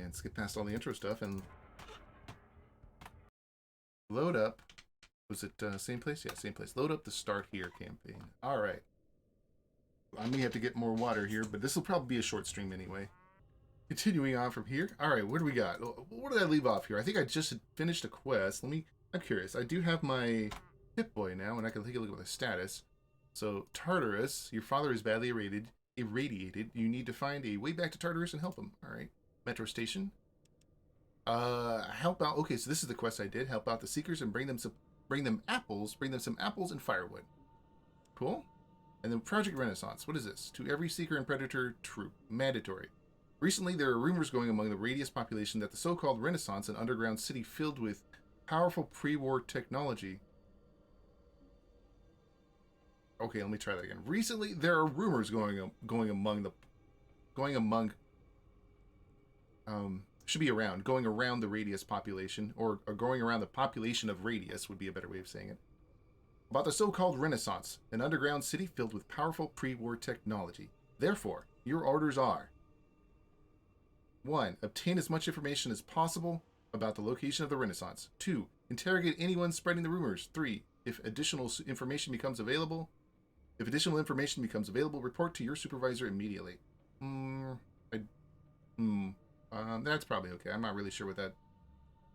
and skip past all the intro stuff and load up. Was it same place? Yeah, same place. Load up the Start Here campaign. All right. I may have to get more water here, but this will probably be a short stream anyway. Continuing on from here. All right, what do we got? What did I leave off here? I think I just had finished a quest. I'm curious. I do have my Pip-Boy now, and I can take a look at the status. So, Tartarus, your father is badly irradiated. You need to find a way back to Tartarus and help him. All right. Metro station. Help out. Okay, so this is the quest I did. Help out the Seekers and bring them some apples. Bring them some apples and firewood. Cool. And then Project Renaissance. What is this? To every Seeker and Predator troop. Mandatory. Recently, there are rumors going among the Radius population that the so-called Renaissance, an underground city filled with powerful pre-war technology. Okay, let me try that again. Recently, there are rumors going around the Radius population, or going around the population of Radius would be a better way of saying it, about the so-called Renaissance, an underground city filled with powerful pre-war technology. Therefore, your orders are: 1. Obtain as much information as possible about the location of the Renaissance. 2. Interrogate anyone spreading the rumors. 3. If additional information becomes available, report to your supervisor immediately. That's probably okay. I'm not really sure what that...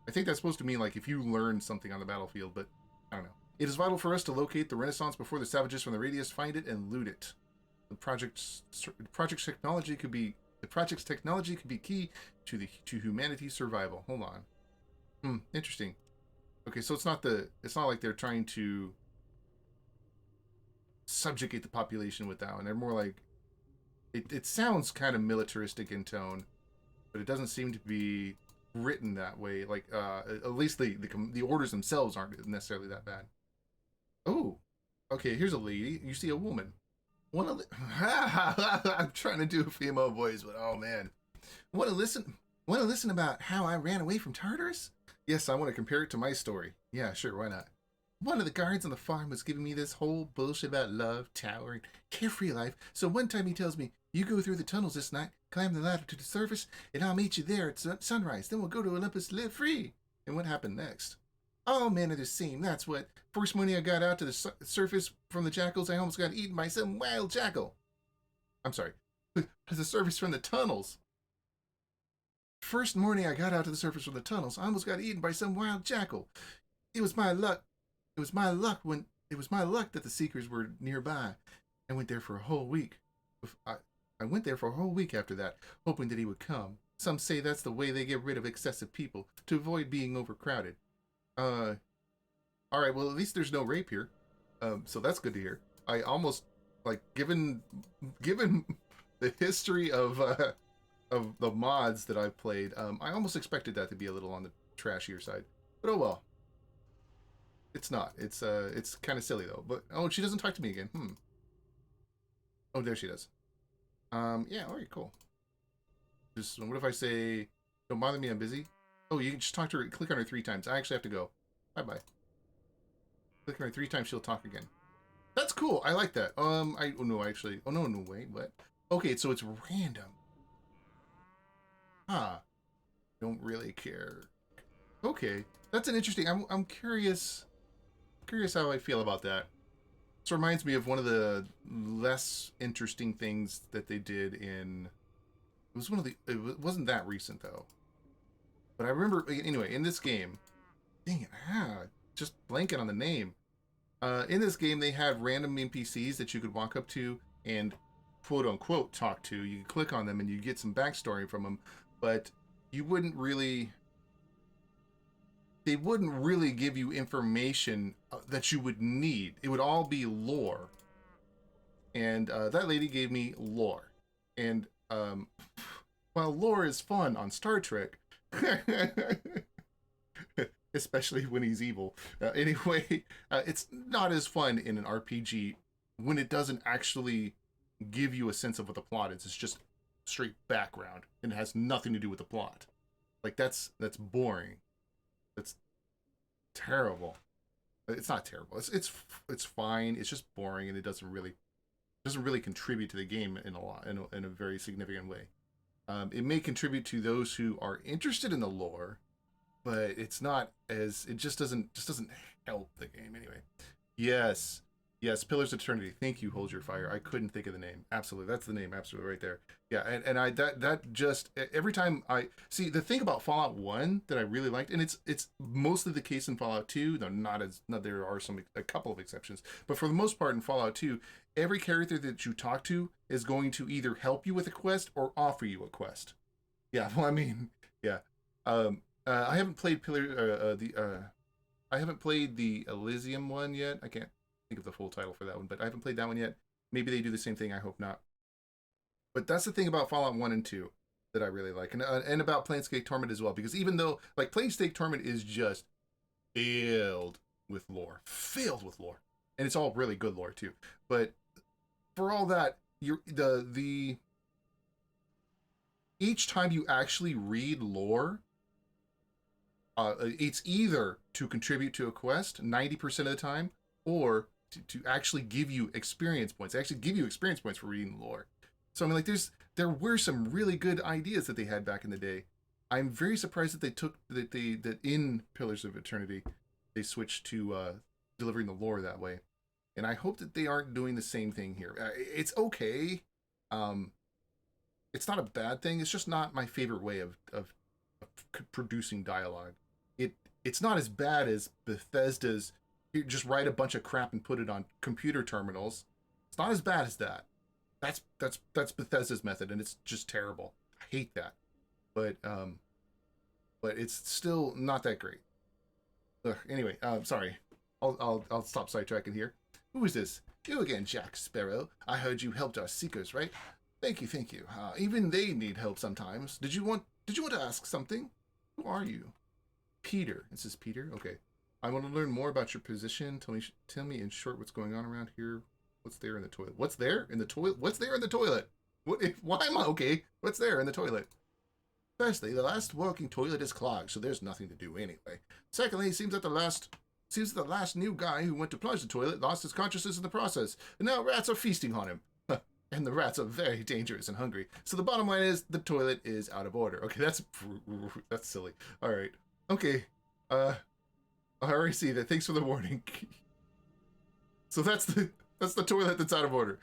I think that's supposed to mean, like, if you learn something on the battlefield, but I don't know. It is vital for us to locate the Renaissance before the savages from the Radius find it and loot it. The project's technology could be key to humanity's survival. Hold on. Interesting. Okay, so it's not like they're trying to subjugate the population with that one. They're more like, it sounds kind of militaristic in tone, but it doesn't seem to be written that way. Like, at least the orders themselves aren't necessarily that bad. Oh, okay. Here's a lady. You see a woman. I'm trying to do a female voice, but oh man. Want to listen about how I ran away from Tartarus? Yes, I want to compare it to my story. Yeah, sure, why not? One of the guards on the farm was giving me this whole bullshit about love, tower, and carefree life. So one time he tells me, you go through the tunnels this night, climb the ladder to the surface, and I'll meet you there at sunrise. Then we'll go to Olympus, live free. And what happened next? All men are the same. That's what. First morning I got out to the surface from the jackals, I almost got eaten by some wild jackal. I'm sorry. To the surface from the tunnels. First morning I got out to the surface from the tunnels, I almost got eaten by some wild jackal. It was my luck. It was my luck that the Seekers were nearby. I went there for a whole week. I went there for a whole week after that, hoping that he would come. Some say that's the way they get rid of excessive people, to avoid being overcrowded. Alright, well at least there's no rape here. So that's good to hear. I almost, like, given the history of the mods that I've played, I almost expected that to be a little on the trashier side. But oh well. It's not. It's kind of silly though. But oh, she doesn't talk to me again. Oh, there she does. Yeah, alright, cool. Just, what if I say, don't bother me, I'm busy? Oh, you can just talk to her, click on her 3 times. I actually have to go. Bye-bye. Click on her 3 times, she'll talk again. That's cool. I like that. Oh no, wait, what? Okay, so it's random. Don't really care. Okay, that's an interesting, I'm curious how I feel about that. This reminds me of one of the less interesting things that they did in, it wasn't that recent though. But I remember, anyway, in this game, dang it, just blanking on the name. In this game, they had random NPCs that you could walk up to and quote-unquote talk to. You could click on them and you get some backstory from them, but you wouldn't really... They wouldn't really give you information that you would need. It would all be lore. And that lady gave me lore. And while lore is fun on Star Trek... especially when he's evil. Anyway, it's not as fun in an RPG when it doesn't actually give you a sense of what the plot is. It's just straight background and it has nothing to do with the plot. Like that's boring. That's terrible. It's not terrible. It's fine. It's just boring and it doesn't really contribute to the game in a very significant way. It may contribute to those who are interested in the lore, but it's not as it just doesn't help the game anyway. Yes. Yes, Pillars of Eternity. Thank you, Hold Your Fire. I couldn't think of the name. Absolutely. That's the name, absolutely right there. Yeah, and I that just every time I see the thing about Fallout 1 that I really liked, and it's mostly the case in Fallout 2, though not there are a couple of exceptions, but for the most part in Fallout 2, every character that you talk to is going to either help you with a quest or offer you a quest. Yeah, well, I mean, yeah. I haven't played I haven't played the Elysium one yet. I can't think of the full title for that one, but I haven't played that one yet. Maybe they do the same thing. I hope not. But that's the thing about Fallout 1 and 2 that I really like, and about Planescape Torment as well, because even though like Planescape Torment is just filled with lore, and it's all really good lore too. But for all that, you're the each time you actually read lore, it's either to contribute to a quest 90% of the time, or to actually give you experience points. They actually give you experience points for reading the lore. So I mean, like, there were some really good ideas that they had back in the day. I'm very surprised that that in Pillars of Eternity they switched to delivering the lore that way, and I hope that they aren't doing the same thing here. It's okay. Um, it's not a bad thing. It's just not my favorite way of producing dialogue. It's not as bad as Bethesda's. You just write a bunch of crap and put it on computer terminals. It's not as bad as that. That's Bethesda's method, and it's just terrible. I hate that. But it's still not that great. Anyway, sorry. I'll stop sidetracking here. Who is this? You again, Jack Sparrow. I heard you helped our seekers, right? Thank you, thank you. Even they need help sometimes. Did you want to ask something? Who are you? Peter. This is Peter? Okay. I want to learn more about your position. Tell me in short what's going on around here. What's there in the toilet? What's there in the toilet? What's there in the toilet? Why am I okay? What's there in the toilet? Firstly, the last working toilet is clogged, so there's nothing to do anyway. Secondly, it seems that the last new guy who went to plunge the toilet lost his consciousness in the process, and now rats are feasting on him. And the rats are very dangerous and hungry. So the bottom line is the toilet is out of order. Okay, that's silly. All right. Okay. I already see that. Thanks for the warning. So that's the toilet that's out of order.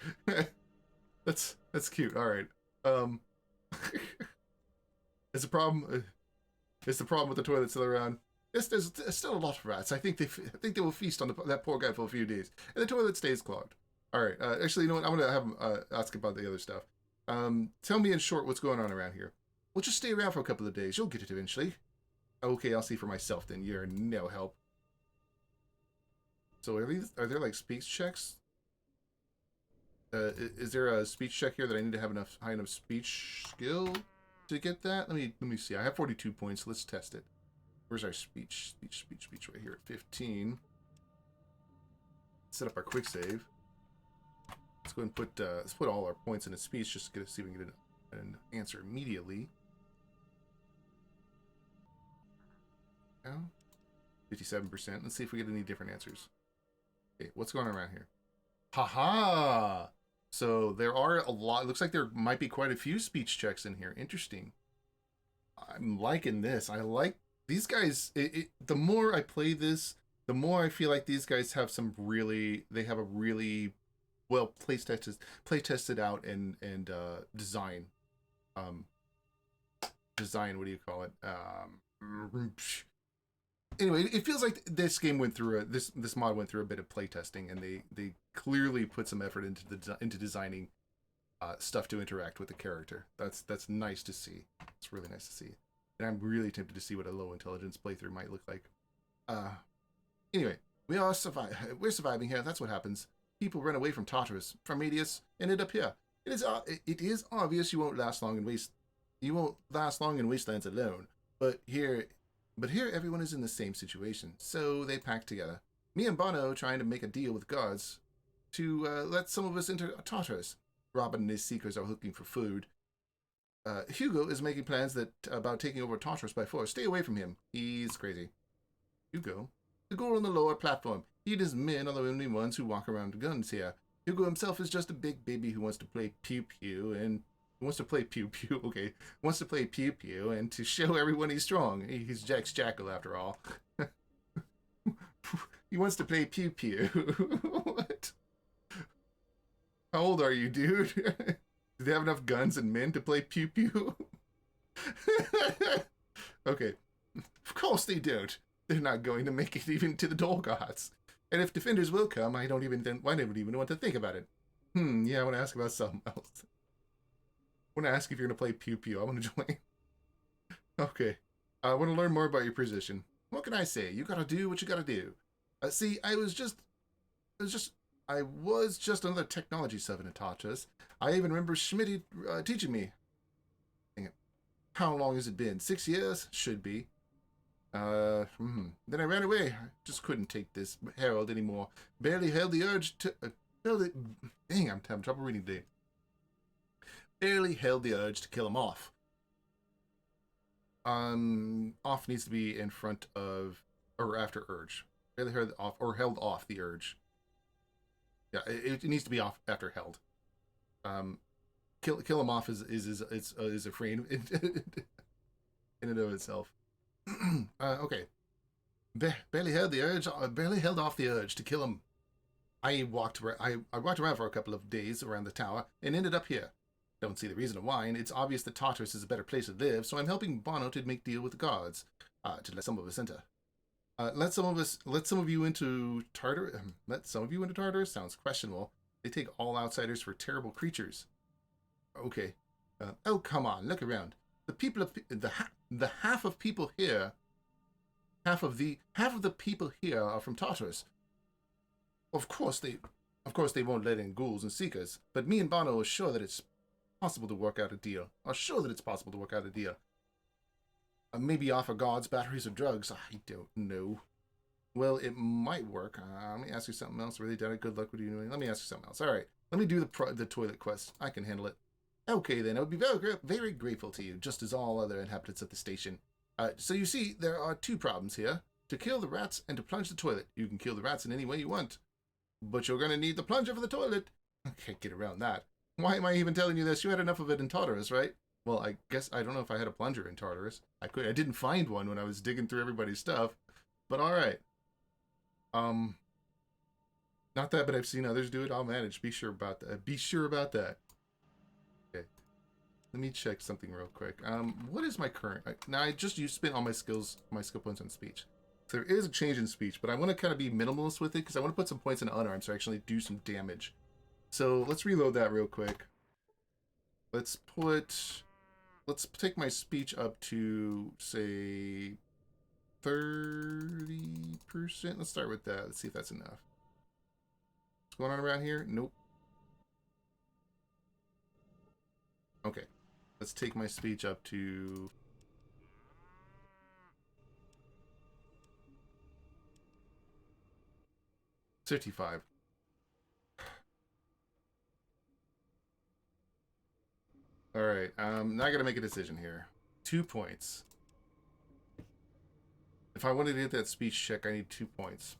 That's cute. All right. Is the problem with the toilet still around? There's still a lot of rats. I think they will feast on that poor guy for a few days, and the toilet stays clogged. All right. Actually, you know what? I'm gonna have him ask about the other stuff. Tell me in short what's going on around here. We'll just stay around for a couple of days. You'll get it eventually. Okay, I'll see for myself then. You're no help. So are there like speech checks? Is there a speech check here that I need to have high enough speech skill to get that? Let me see. I have 42 points. Let's test it. Where's our speech right here at 15. Set up our quick save. Let's go ahead and let's put all our points in a speech just to see if we can get an answer immediately. Now, 57%. Let's see if we get any different answers. Okay, what's going on around here? Haha! So there are a lot. It looks like there might be quite a few speech checks in here. Interesting. I'm liking this. I like these guys. The more I play this, the more I feel like these guys have they have a really well play tested out and design. Design. What do you call it? Anyway, it feels like this game went through this mod went through a bit of playtesting, and they clearly put some effort into designing stuff to interact with the character. That's nice to see. It's really nice to see, and I'm really tempted to see what a low intelligence playthrough might look like. Anyway, we're surviving here. That's what happens. People run away from Tartarus, from Medius, and end up here. It is obvious you won't last long in wastelands alone, but here everyone is in the same situation, so they pack together. Me and Bono trying to make a deal with guards to let some of us into Tartarus. Robin and his seekers are looking for food. Hugo is making plans about taking over Tartarus by force. Stay away from him. He's crazy. Hugo? The girl on the lower platform. He and his men are the only ones who walk around with guns here. Hugo himself is just a big baby who wants to play pew-pew and He wants to play pew pew. Okay, wants to play pew pew and to show everyone he's strong. He's Jack's Jackal after all. He wants to play pew pew. What? How old are you, dude? Do they have enough guns and men to play pew pew? Okay, of course they don't. They're not going to make it even to the Door Gods. And if defenders will come, I don't even want to think about it. Yeah, I want to ask about something else. I want to ask if you're going to play pew pew. I want to join. Okay. I want to learn more about your position. What can I say? You gotta do what you gotta do. See, I was just another technology servant at Tatras. I even remember Schmidt teaching me. Dang it. How long has it been? 6 years? Should be. Then I ran away. I just couldn't take this Herald anymore. Barely held the urge to... Dang, I'm having trouble reading today. Barely held the urge to kill him off. Off needs to be in front of... or after urge. Barely held off, or held off the urge. Yeah, it needs to be off after held. Kill him off is a frame in and of itself. Okay. Barely held off the urge to kill him. I walked around for a couple of days around the tower and ended up here. Don't see the reason why, and it's obvious that Tartarus is a better place to live, so I'm helping Bono to make deal with the guards, to let some of us enter. Let some of you into Tartarus sounds questionable. They take all outsiders for terrible creatures. Okay. Oh, come on, look around. The people of the half of people here, half of the people here are from Tartarus. Of course they won't let in ghouls and seekers, but me and Bono are sure that it's possible to work out a deal. Maybe offer guards batteries or drugs. I don't know. Well, it might work. Let me ask you something else. Really, Daddy? Good luck with you. Let me ask you something else. All right. Let me do the toilet quest. I can handle it. Okay, then. I would be very grateful to you, just as all other inhabitants of the station. So you see, there are two problems here. To kill the rats and to plunge the toilet. You can kill the rats in any way you want. But you're going to need the plunger for the toilet. I can't get around that. Why am I even telling you this? You had enough of it in Tartarus, right? Well, I guess I don't know if I had a plunger in Tartarus. I didn't find one when I was digging through everybody's stuff. But all right. Not that, but I've seen others do it. I'll manage. Be sure about that. Okay. Let me check something real quick. What is my current? Now I just spent all my skill points on speech. So there is a change in speech, but I want to kind of be minimalist with it because I want to put some points in unarmed so I actually do some damage. So let's reload that real quick. Let's take my speech up to, say, 30%. Let's start with that. Let's see if that's enough. What's going on around here? Nope. Okay. Let's take my speech up to... 55. Alright, now I gotta make a decision here. 2 points. If I wanted to get that speech check, I need 2 points.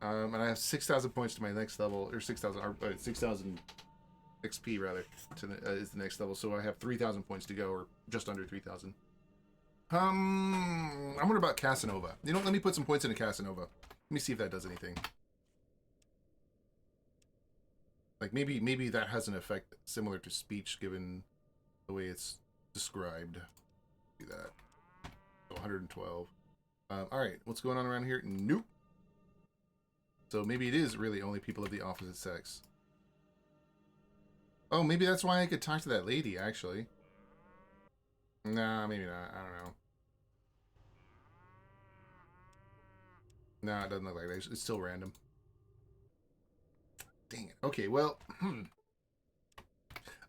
And I have 6,000 points to my next level, or 6,000 XP rather, is the next level. So I have 3,000 points to go, or just under 3,000. I wonder about Casanova. You know, let me put some points into Casanova. Let me see if that does anything. Like maybe that has an effect similar to speech, given the way it's described. Do that. 112. All right, what's going on around here? Nope. So maybe it is really only people of the opposite sex. Oh, maybe that's why I could talk to that lady, actually. Nah, maybe not. I don't know. Nah, it doesn't look like that. It's still random. Dang it. Okay, well,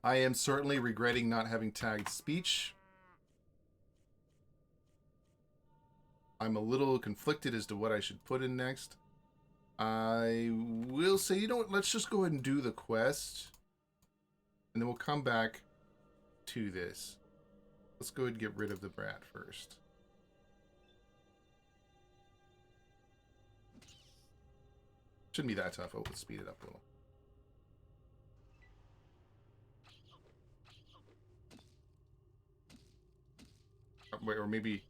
I am certainly regretting not having tagged speech. I'm a little conflicted as to what I should put in next. I will say, you know what, let's just go ahead and do the quest. And then we'll come back to this. Let's go ahead and get rid of the brat first. Shouldn't be that tough. Oh, let's speed it up a little. or maybe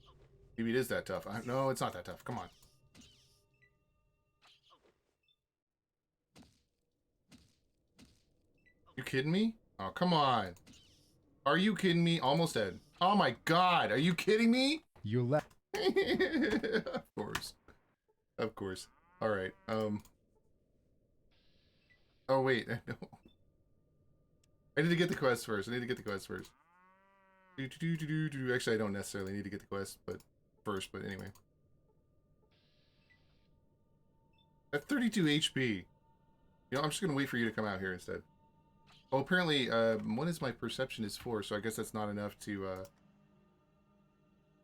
it is that tough. No, it's not that tough. Come on. You kidding me? Oh, come on. Are you kidding me? Almost dead. Oh my god. Are you kidding me? You left. Of course. Of course. Alright. Oh, wait. No. I need to get the quest first. Actually, I don't necessarily need to get the quest, but anyway. At 32 HP. You know, I'm just gonna wait for you to come out here instead. Oh, apparently, what is my perception is 4, so I guess that's not enough to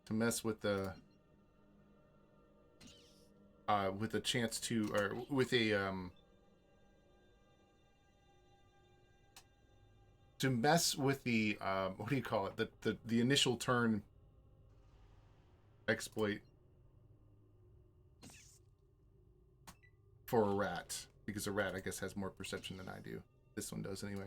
mess with the chance to, or with a, to mess with the, what do you call it? The initial turn exploit for a rat. Because a rat, I guess, has more perception than I do. This one does, anyway.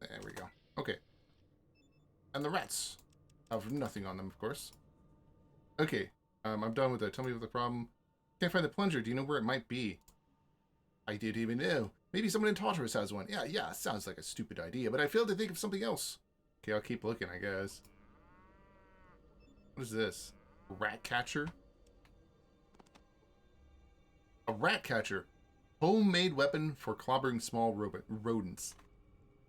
There we go. Okay. And the rats have nothing on them, of course. Okay. I'm done with that. Tell me what the problem. Can't find the plunger. Do you know where it might be? I didn't even know. Maybe someone in Tartarus has one. Yeah, sounds like a stupid idea, but I failed to think of something else. Okay, I'll keep looking, I guess. What is this? Rat catcher? A rat catcher. Homemade weapon for clobbering small rodents.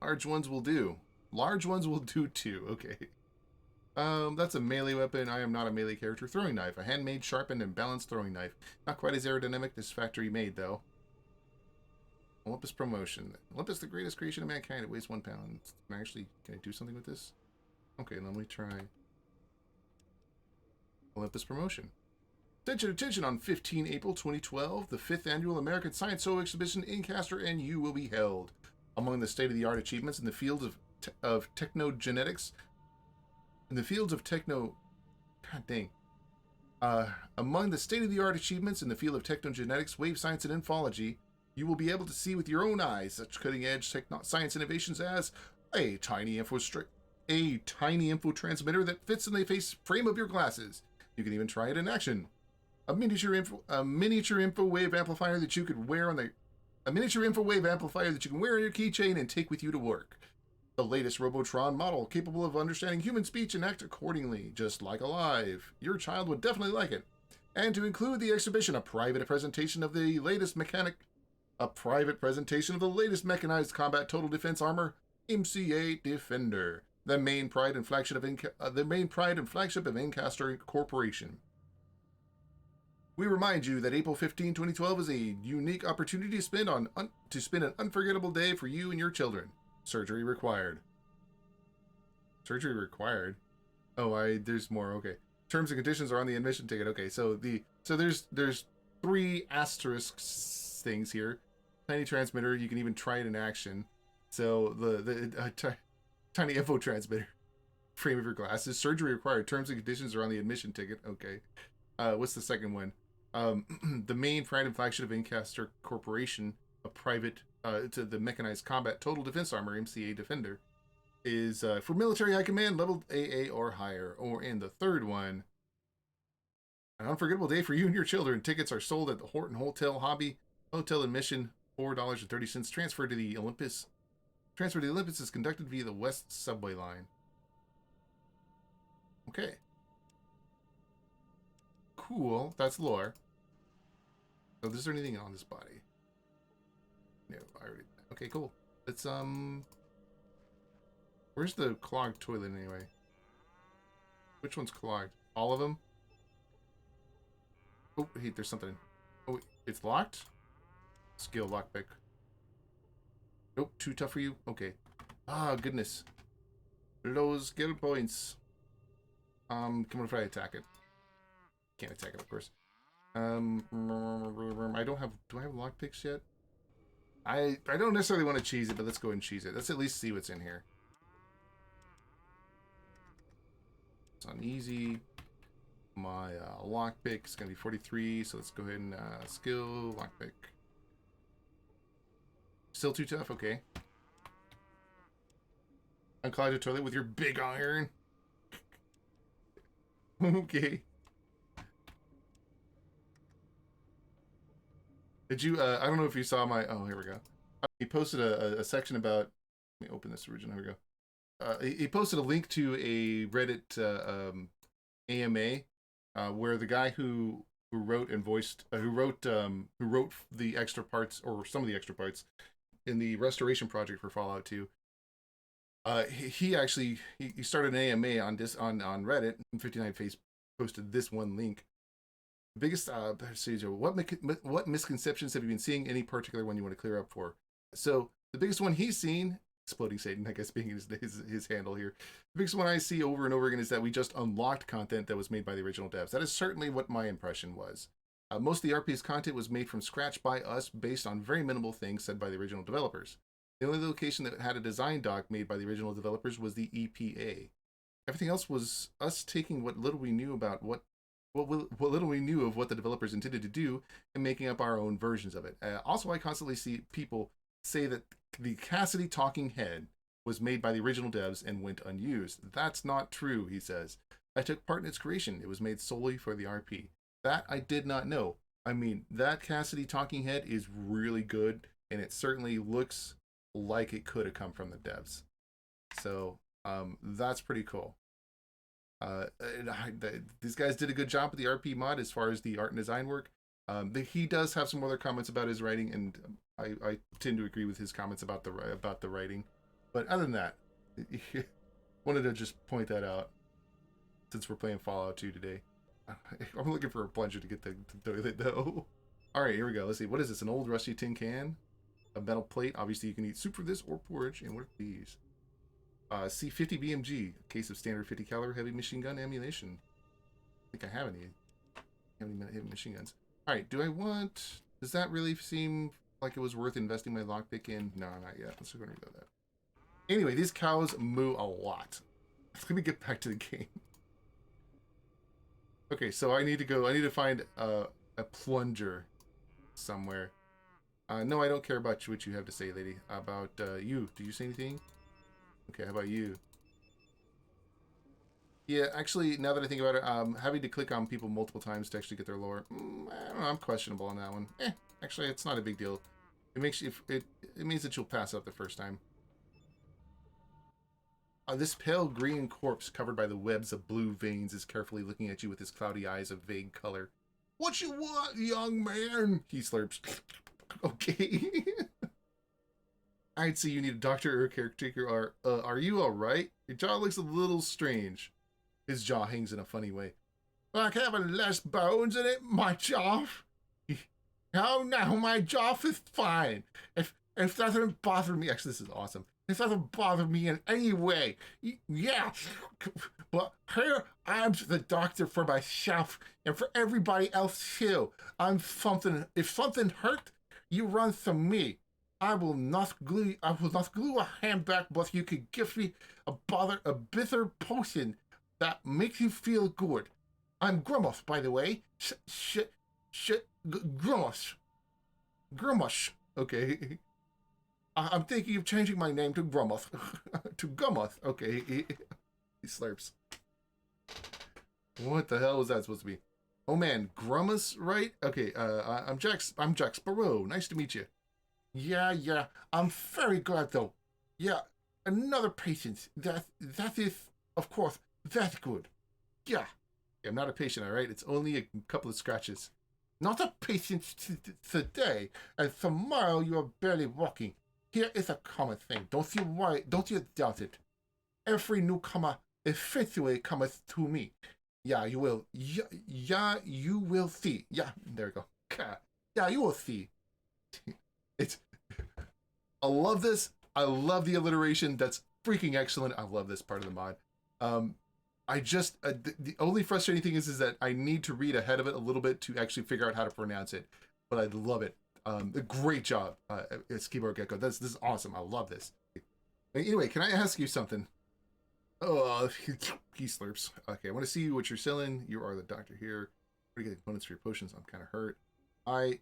Large ones will do. Large ones will do too. Okay. That's a melee weapon. I am not a melee character. Throwing knife. A handmade, sharpened, and balanced throwing knife. Not quite as aerodynamic as factory made, though. Olympus promotion. Olympus, the greatest creation of mankind. It weighs 1 pound. Can I do something with this? Okay, let me try. Olympus promotion. Attention, on 15 April 2012, the 5th Annual American Science Show Exhibition in Castor and U will be held. Among the state-of-the-art achievements in the field of technogenetics, among the state-of-the-art achievements in the field of technogenetics, wave science, and infology, you will be able to see with your own eyes such cutting-edge science innovations as a tiny info transmitter that fits in the face frame of your glasses. You can even try it in action. A miniature info wave amplifier that you could wear on a miniature info wave amplifier that you can wear on your keychain and take with you to work. The latest Robotron model, capable of understanding human speech and act accordingly, just like alive. Your child would definitely like it. And to include the exhibition, a private presentation of the latest mechanized combat total defense armor, MCA Defender, the main pride and flagship of Incaster Corporation. We remind you that April 15, 2012 is a unique opportunity to spend an unforgettable day for you and your children. Surgery required. Surgery required? Oh, there's more. Okay. Terms and conditions are on the admission ticket. Okay, so there's 3 asterisks things here. Tiny transmitter, you can even try it in action. So the tiny info transmitter. Frame of your glasses. Surgery required. Terms and conditions are on the admission ticket. Okay. What's the second one? The main pride and flagship of Incaster Corporation, a private to the mechanized combat total defense armor, MCA Defender, is for military high command level AA or higher. Or in the third one, an unforgettable day for you and your children. Tickets are sold at the Horton Hotel Hotel admission, $4.30. Transfer to the Olympus is conducted via the West Subway line. Okay. Cool. That's lore. So is there anything on this body? No, I already... Okay, cool. It's, where's the clogged toilet anyway? Which one's clogged? All of them? Oh, hey, there's something. Oh, wait, it's locked? Skill lockpick. Nope, too tough for you? Okay. Ah, goodness. Low skill points. Come on if I attack it. Can't attack it, of course. I don't have... Do I have lockpicks yet? I don't necessarily want to cheese it, but let's go ahead and cheese it. Let's at least see what's in here. It's on easy. My lockpick is going to be 43, so let's go ahead and skill lockpick. Still too tough? Okay. Unclog the toilet with your big iron. Okay. Did you, I don't know if you saw my, oh, here we go. He posted a section about, let me open this original, here we go. He posted a link to a Reddit AMA where the guy who wrote and voiced, who wrote the extra parts, or some of the extra parts, in the restoration project for Fallout 2, he actually he started an AMA on this on Reddit. 59 Face posted this one link. The biggest what misconceptions have you been seeing? Any particular one you want to clear up for? So the biggest one he's seen, Exploding Satan, I guess being his handle here. The biggest one I see over and over again is that we just unlocked content that was made by the original devs. That is certainly what my impression was. Most of the RP's content was made from scratch by us based on very minimal things said by the original developers. The only location that had a design doc made by the original developers was the EPA. Everything else was us taking what little we knew about what little we knew of what the developers intended to do and making up our own versions of it. Also, I constantly see people say that the Cassidy talking head was made by the original devs and went unused. That's not true, he says. I took part in its creation. It was made solely for the RP. That I did not know. I mean, that Cassidy talking head is really good, and it certainly looks like it could have come from the devs. So that's pretty cool. These guys did a good job with the RP mod as far as the art and design work. He does have some other comments about his writing, and I tend to agree with his comments about the writing. But other than that, wanted to just point that out since we're playing Fallout 2 today. I'm looking for a plunger to get the toilet though. All right, here we go. Let's see. What is this? An old rusty tin can? A metal plate. Obviously, you can eat soup for this or porridge. And what are these? C50 BMG, a case of standard 50 caliber heavy machine gun ammunition. I think I have any heavy machine guns. All right, do I want? Does that really seem like it was worth investing my lockpick in? No, not yet. Let's go and reload that. Anyway, these cows moo a lot. Let me get back to the game. Okay, so I need to go. I need to find a plunger somewhere. No, I don't care about what you have to say, lady. About you. Did you say anything? Okay, how about you? Yeah, actually, now that I think about it, having to click on people multiple times to actually get their lore, I don't know, I'm questionable on that one. Actually, it's not a big deal. It makes you, it means that you'll pass up the first time. This pale green corpse covered by the webs of blue veins is carefully looking at you with his cloudy eyes of vague color. What you want, young man? He slurps. Okay. I'd say you need a doctor or a caretaker. Are you alright? Your jaw looks a little strange. His jaw hangs in a funny way. Like having less bones in it, my jaw? Oh no, my jaw is fine. If that doesn't bother me, actually this is awesome. If that doesn't bother me in any way, yeah. But here I'm the doctor for myself and for everybody else too. If something hurt, you run to me. I will not glue a hand back, but you could give me a bitter potion that makes you feel good. I'm Grimace, by the way. Grimace. Grimace. Okay. I'm thinking of changing my name to Grumoth. To Gumoth. Okay. He slurps. What the hell was that supposed to be? Oh man, Grumus, right? Okay, I'm Jack Sparrow. Nice to meet you. Yeah. I'm very glad though. Yeah, another patient. That is, of course, that's good. Yeah. I'm not a patient, alright? It's only a couple of scratches. Not a patient today, and tomorrow you are barely walking. Here is a common thing. Don't you worry. Don't you doubt it. Every newcomer eventually cometh to me. Yeah, you will. Yeah, you will see. Yeah, there we go. Yeah, you will see. It's. I love this. I love the alliteration. That's freaking excellent. I love this part of the mod. I just the only frustrating thing is that I need to read ahead of it a little bit to actually figure out how to pronounce it. But I love it. Great job, Skibo Gecko. This is awesome. I love this. Anyway, can I ask you something? Oh, he slurps. Okay, I want to see what you're selling. You are the doctor here. What do you get components for your potions? I'm kind of hurt. I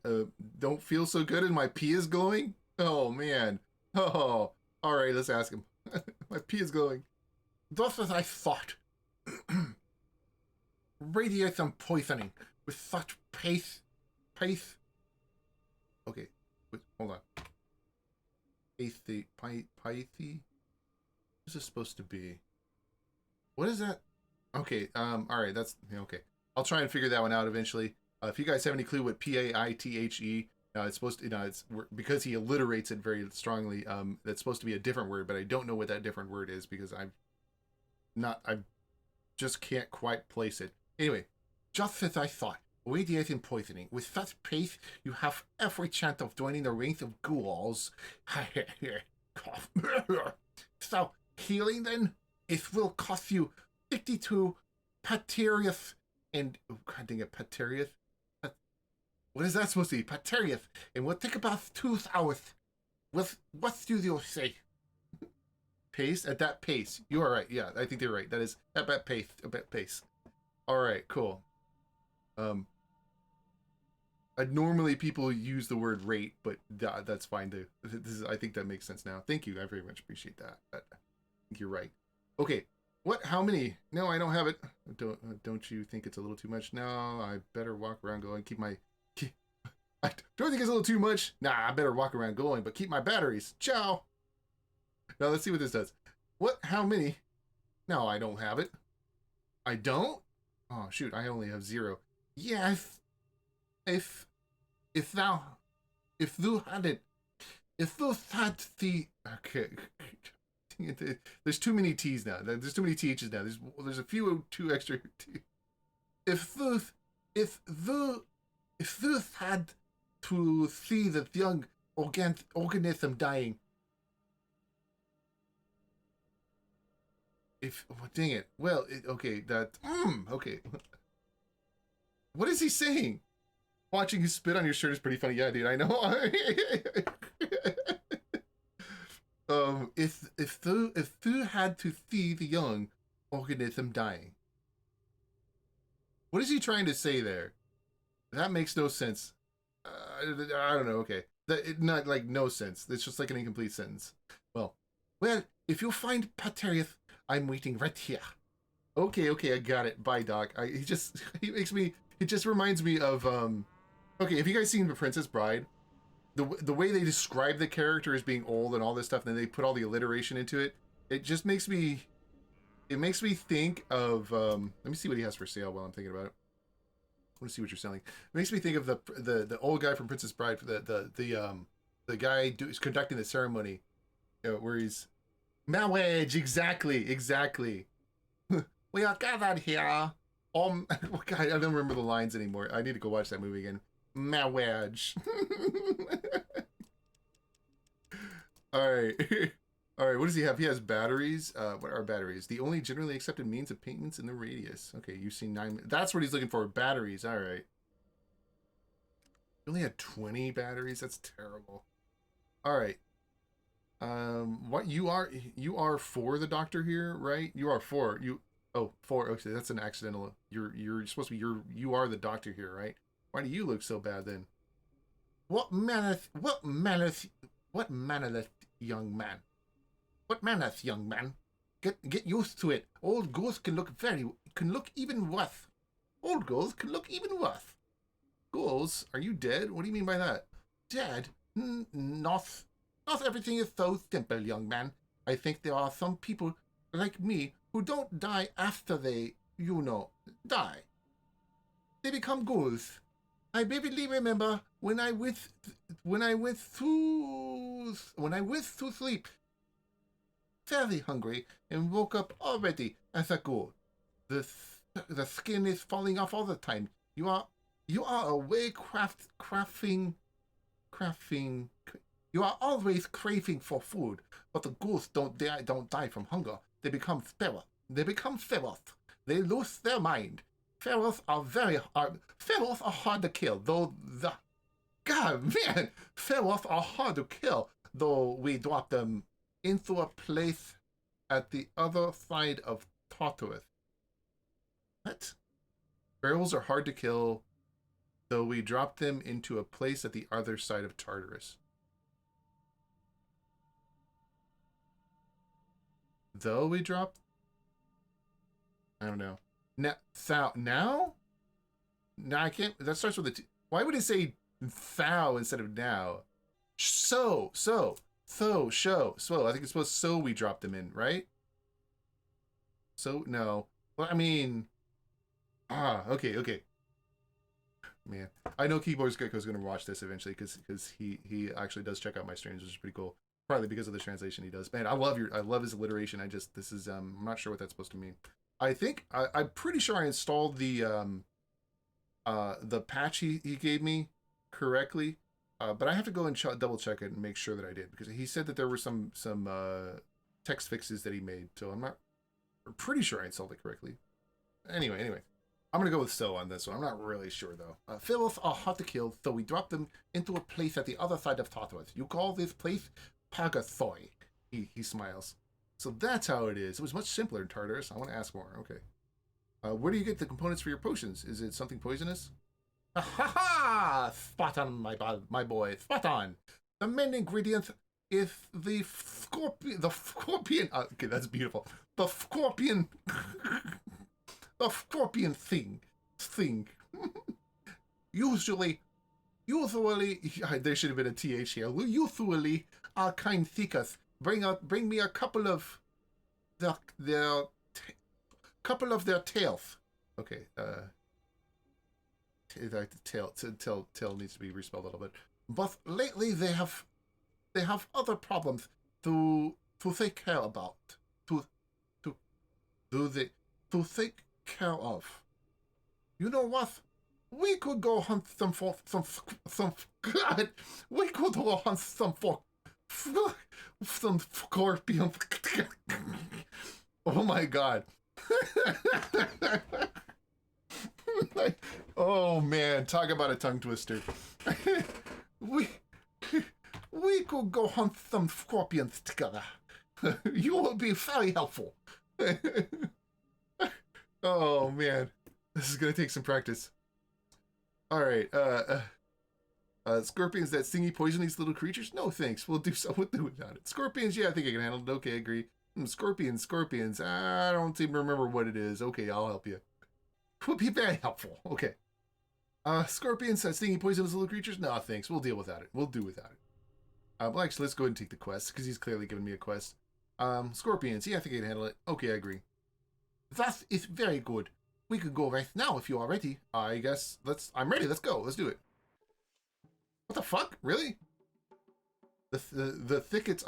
don't feel so good and my pee is glowing. Oh man. Oh, all right. Let's ask him. My pee is glowing. Just as I thought. Radiation poisoning with such pace. Okay, wait, hold on. Pythe. What is this supposed to be? What is that? Okay, all right, that's okay. I'll try and figure that one out eventually. If you guys have any clue what Paithe, it's supposed to, it's because he alliterates it very strongly. That's supposed to be a different word, but I don't know what that different word is because I just can't quite place it. Anyway, just as I thought, radiation poisoning. With such pace, you have every chance of joining the ranks of ghouls. So, healing then? It will cost you 52 Paterius and... Oh, God dang it, Paterius? What is that supposed to be? Paterius. And we'll take about 2 hours. What do you say? Pace? At that pace. You are right. Yeah, I think they're right. That is at that pace. All right, cool. Normally people use the word rate, but that's fine too. I think that makes sense now. Thank you. I very much appreciate that. I think you're right. Okay. What? How many? No, I don't have it. Don't you think it's a little too much? No, I better walk around going. I don't think it's a little too much. Nah, I better walk around going, but keep my batteries. Ciao. Now let's see what this does. What? How many? No, I don't have it. I don't? Oh shoot, I only have 0. Yes. If thou had it, if thou had the okay. There's too many T's now. There's too many THs now. There's a few too extra T. If thou had to see the young organism dying. Dang it. Well, okay, okay. What is he saying? Watching you spit on your shirt is pretty funny. Yeah, dude, I know. If thou had to see the young organism dying. What is he trying to say there? That makes no sense. I don't know. Okay, not like no sense. It's just like an incomplete sentence. Well, if you find Paterius, I'm waiting right here. Okay, I got it. Bye, Doc. He just reminds me of okay, have you guys seen The Princess Bride? The way they describe the character as being old and all this stuff, and then they put all the alliteration into it. It just makes me think of let me see what he has for sale while I'm thinking about it. I want to see what you're selling. It makes me think of the old guy from Princess Bride, the guy who's conducting the ceremony, where he's marriage. Exactly. We are gathered here. God, I don't remember the lines anymore. I need to go watch that movie again. Marriage. All right. What does he have? He has batteries. What are batteries? The only generally accepted means of payments in the radius. Okay, you see 9. That's what he's looking for. Batteries. All right. You only had 20 batteries. That's terrible. All right. What you are for the doctor here, right? You are for you. Oh, 4. Okay, that's an accidental. You're supposed to be. You are the doctor here, right? Why do you look so bad then? What manners, young man? What manners, young man? Get used to it. Old ghosts can look even worse. Old ghouls can look even worse. Ghouls? Are you dead? What do you mean by that? Dead? Not everything is so simple, young man. I think there are some people like me who don't die after they, die. They become ghouls. I vividly remember when I went to sleep, very hungry, and woke up already as a ghoul. The skin is falling off all the time. You are away crafting. You are always craving for food, but the ghouls don't die from hunger. They become feral. They lose their mind. Ferals are hard to kill, ferals are hard to kill, though we drop them into a place at the other side of Tartarus. What? Ferals are hard to kill, though we drop them into a place at the other side of Tartarus. Though we dropped... I don't know. Now? No, I can't... That starts with a T. Why would it say thou instead of now? So. So, I think it's supposed so we dropped them in, right? So, no. Well, I mean... okay. Man, I know Keyboards Gecko's going to watch this eventually because he actually does check out my streams, which is pretty cool. Partly because of the translation he does. Man, I love his alliteration. This is I'm not sure what that's supposed to mean. I'm pretty sure I installed the patch he gave me correctly, but I have to go and double check it and make sure that I did, because he said that there were some text fixes that he made. So I'm pretty sure I installed it correctly. Anyway. I'm going to go with so on this one. I'm not really sure, though. Filth are hard to kill, so we drop them into a place at the other side of Tartarus. You call this place Pagathoi. He smiles. So that's how it is. It was much simpler in Tartarus. I want to ask more. Okay. Where do you get the components for your potions? Is it something poisonous? Ha ha! Spot on, my boy. Spot on. The main ingredient is the scorpion. Okay, that's beautiful. The scorpion... The scorpion thing. usually, there should have been a TH here. Usually, our kind seekers bring me a couple of their tails. Okay, tail needs to be respelled a little bit. But lately, they have other problems to take care about. To take care of. You know what? We could go hunt some God. We could go hunt some scorpion. Oh my God. Oh man, talk about a tongue twister. we could go hunt some scorpions together. You will be very helpful. Oh man, this is gonna take some practice. All right, scorpions that stingy poison these little creatures? No thanks, we'll do without it. Scorpions, yeah, I think I can handle it. Okay, agree. Scorpions. I don't even remember what it is. Okay, I'll help you. Would be very helpful. Okay. Scorpions that stingy poison these little creatures? No thanks, we'll deal without it. We'll do without it. Well, actually, let's go ahead and take the quest because he's clearly giving me a quest. Scorpions, yeah, I think I can handle it. Okay, I agree. That is very good. We could go right now if you are ready. I guess I'm ready. Let's go. Let's do it. What the fuck? Really? The thickets.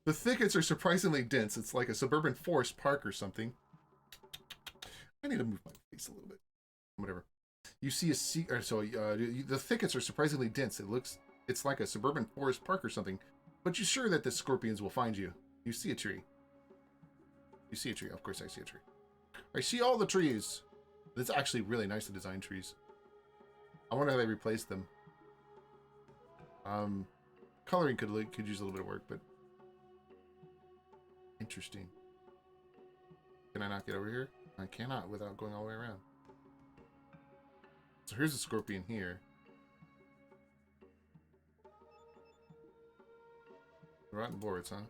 The thickets are surprisingly dense. It's like a suburban forest park or something. I need to move my face a little bit. Whatever. You see the thickets are surprisingly dense. It's like a suburban forest park or something. But you're sure that the scorpions will find you. You see a tree. You see a tree. Of course I see a tree. I see all the trees. It's actually really nice to design trees. I wonder how they replaced them. Coloring could use a little bit of work, but interesting. Can I not get over here? I cannot without going all the way around. So here's a scorpion here. Rotten boards, huh?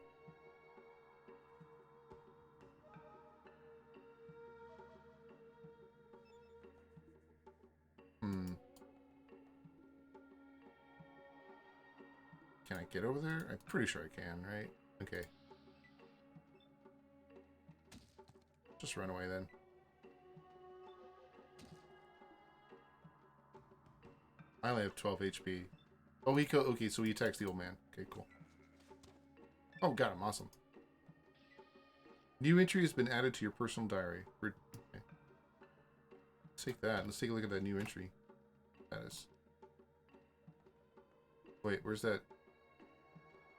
Can I get over there? I'm pretty sure I can, right? Okay. Just run away then. I only have 12 HP. Oh, okay, so he attacks the old man. Okay, cool. Oh, got him. Awesome. New entry has been added to your personal diary. Okay. Let's take that. Let's take a look at that new entry. Status. Wait, where's that?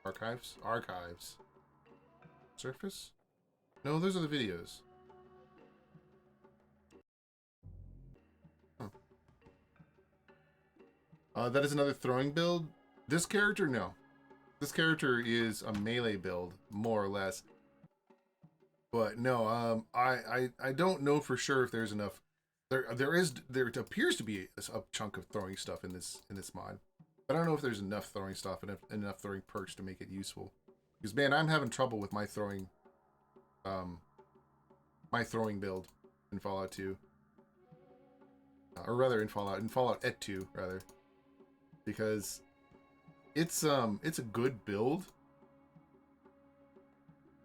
Archives? Archives. Surface? No, those are the videos. Huh. That is another throwing build. This character, no. This character is a melee build, more or less. But no, I don't know for sure if there's enough. There appears to be a chunk of throwing stuff in this mod. I don't know if there's enough throwing stuff and enough throwing perks to make it useful. Because man, I'm having trouble with um, my throwing build in Fallout 2, or rather in Fallout et 2 rather, because it's a good build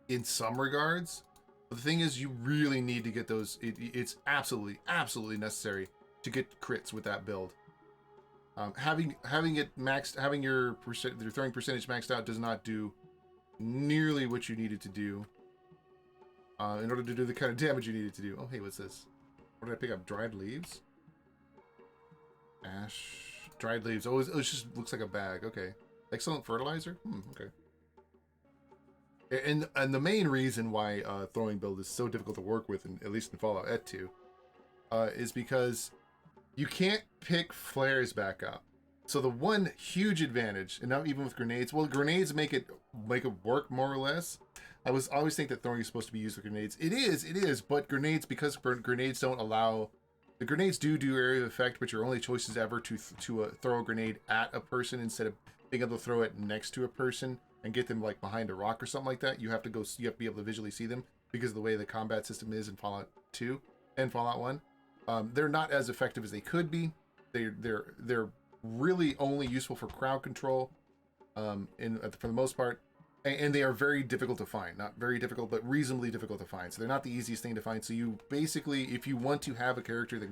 in some regards. But the thing is, you really need to get those. It's absolutely necessary to get crits with that build. Having it maxed, having your throwing percentage maxed out does not do nearly what you needed to do in order to do the kind of damage you needed to do. Oh, hey, what's this? What did I pick up? Dried leaves? Ash. Dried leaves. Oh, it just looks like a bag. Okay. Excellent fertilizer? Okay. And the main reason why throwing build is so difficult to work with, at least in Fallout et 2, is because you can't pick flares back up. So the one huge advantage, and not even with grenades, well, grenades make it work more or less. I always think that throwing is supposed to be used with grenades. It is, but grenades, because grenades don't allow, the grenades do area of effect, but your only choice is ever to throw a grenade at a person instead of being able to throw it next to a person and get them like behind a rock or something like that. You have to be able to visually see them because of the way the combat system is in Fallout 2 and Fallout 1. They're not as effective as they could be. They're really only useful for crowd control, for the most part, and they are very difficult to find. Not very difficult, but reasonably difficult to find. So they're not the easiest thing to find. So you basically, if you want to have a character that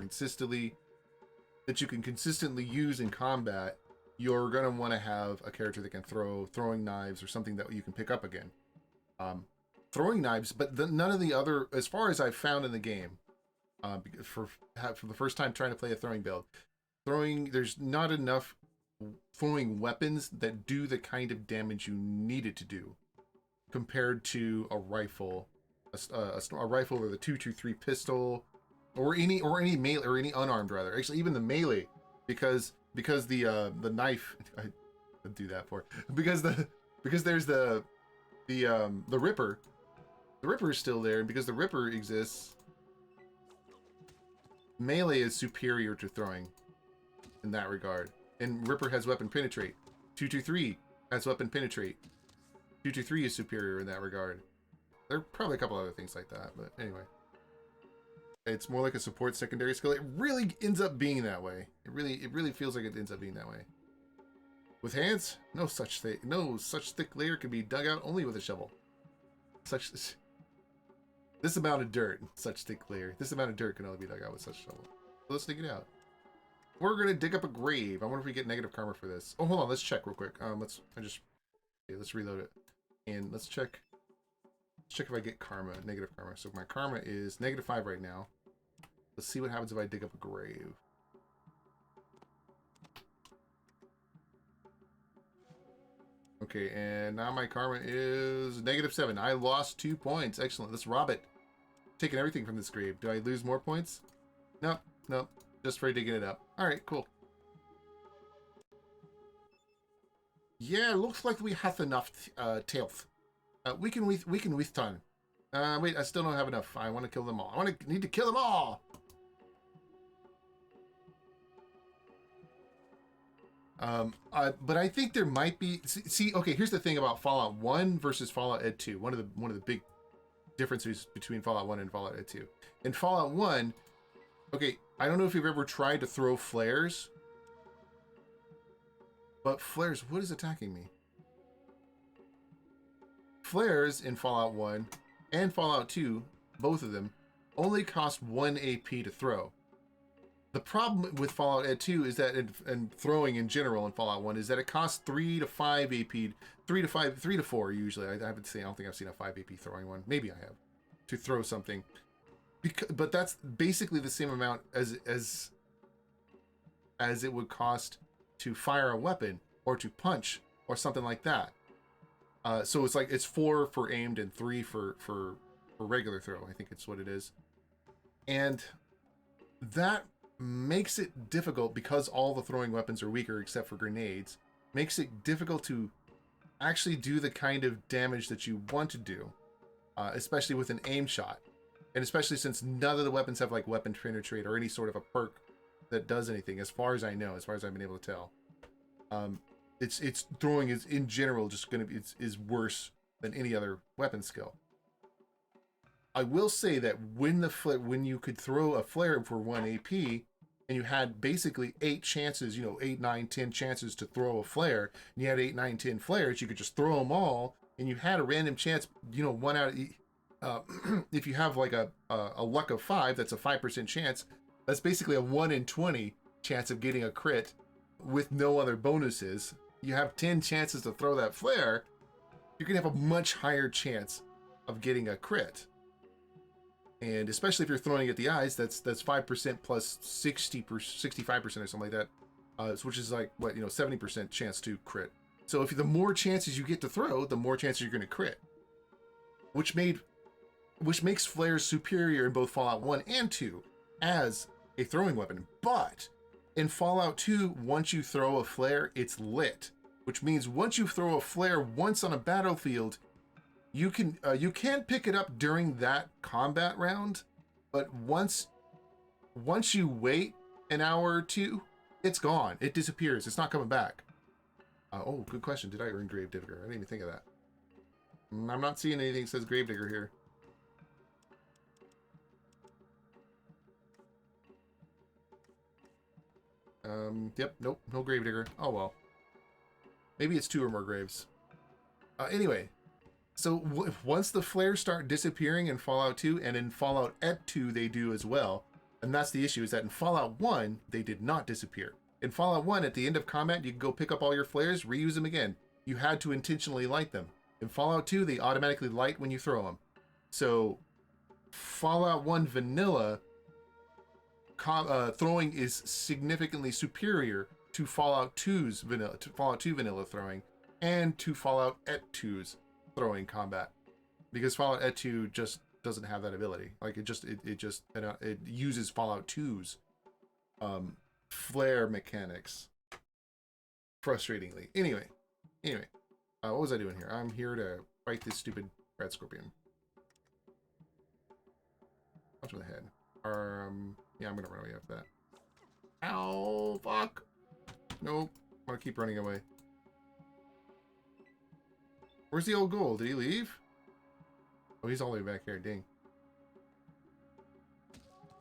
you can consistently use in combat, you're gonna want to have a character that can throwing knives or something that you can pick up again. Throwing knives, but none of the other, as far as I've found in the game, for the first time trying to play a throwing build, there's not enough throwing weapons that do the kind of damage you need it to do compared to a rifle, a rifle, or the 223 pistol, or any melee, or any unarmed rather. Actually, even the melee, because the knife, I would do that for, because there's the Ripper. The Ripper is still there, and because the Ripper exists, melee is superior to throwing in that regard. And Ripper has weapon penetrate. 223 has weapon penetrate. 223 is superior in that regard. There are probably a couple other things like that, but anyway. It's more like a support secondary skill. It really ends up being that way. It really feels like it ends up being that way. With hands, no such thick layer can be dug out only with a shovel. This amount of dirt, such thick layer. This amount of dirt can only be dug out with such a shovel. So let's dig it out. We're gonna dig up a grave. I wonder if we get negative karma for this. Oh, hold on. Let's check real quick. Let's reload it, and let's check. Let's check if I get karma, negative karma. So my karma is -5 right now. Let's see what happens if I dig up a grave. Okay, and now my karma is -7. I lost 2 points. Excellent. Let's rob it. Taking everything from this grave. Do I lose more points? Nope. Nope. Just for digging it up. Alright, cool. Yeah, looks like we have enough tilth. We can withstand. Wait, I still don't have enough. I want to kill them all. Need to kill them all! But I think there might be... See, okay, here's the thing about Fallout 1 versus Fallout et 2. One of the big differences between Fallout 1 and Fallout et 2. In Fallout 1... Okay, I don't know if you've ever tried to throw flares. But flares... What is attacking me? Flares in Fallout 1 and Fallout 2, both of them, only cost 1 AP to throw. The problem with Fallout et 2 is that, and throwing in general in Fallout 1, is that it costs 3 to 5 AP, 3 to 4 usually. I don't think I've seen a 5 AP throwing one. Maybe I have, to throw something. But that's basically the same amount as it would cost to fire a weapon or to punch or something like that. So it's like it's 4 for aimed and 3 for regular throw. I think it's what it is, and that makes it difficult because all the throwing weapons are weaker except for grenades. Makes it difficult to actually do the kind of damage that you want to do, especially with an aim shot, and especially since none of the weapons have like weapon penetrate or any sort of a perk that does anything, as far as I know, as far as I've been able to tell. It's throwing is in general just gonna be is worse than any other weapon skill. I will say that when you could throw a flare for 1 AP, and you had basically 8 chances, 8, 9, 10 chances to throw a flare, and you had 8, 9, 10 flares, you could just throw them all, and you had a random chance, one out of, if you have like a luck of 5, that's a 5% chance. That's basically a 1 in 20 chance of getting a crit with no other bonuses. You have 10 chances to throw that flare, you're gonna have a much higher chance of getting a crit. And especially if you're throwing at the eyes, that's 5% plus 65% or something like that, which is like, 70% chance to crit. So if the more chances you get to throw, the more chances you're going to crit. Which makes flares superior in both Fallout 1 and 2 as a throwing weapon. But in Fallout 2, once you throw a flare, it's lit. Which means once you throw a flare once on a battlefield, you can pick it up during that combat round, but once you wait an hour or two, it's gone. It disappears. It's not coming back. Oh, good question. Did I earn Gravedigger? I didn't even think of that. I'm not seeing anything that says Gravedigger here. Yep, nope, no Gravedigger. Oh well. Maybe it's 2 or more graves. Anyway. So once the flares start disappearing in Fallout 2, and in Fallout Et 2 they do as well, and that's the issue, is that in Fallout 1 they did not disappear. In Fallout 1, at the end of combat, you can go pick up all your flares, reuse them again. You had to intentionally light them. In Fallout 2, they automatically light when you throw them. So Fallout 1 vanilla throwing is significantly superior to Fallout 2's vanilla, to Fallout 2 vanilla throwing, and to Fallout Et 2's throwing combat, because Fallout Et 2 just doesn't have that ability. Like it uses Fallout 2's flare mechanics frustratingly. Anyway, what was I doing here? I'm here to fight this stupid red scorpion. Punch him in the head. Yeah, I'm gonna run away after that. Ow, fuck. Nope. I'm gonna keep running away. Where's the old ghoul? Did he leave? Oh, he's all the way back here. Dang.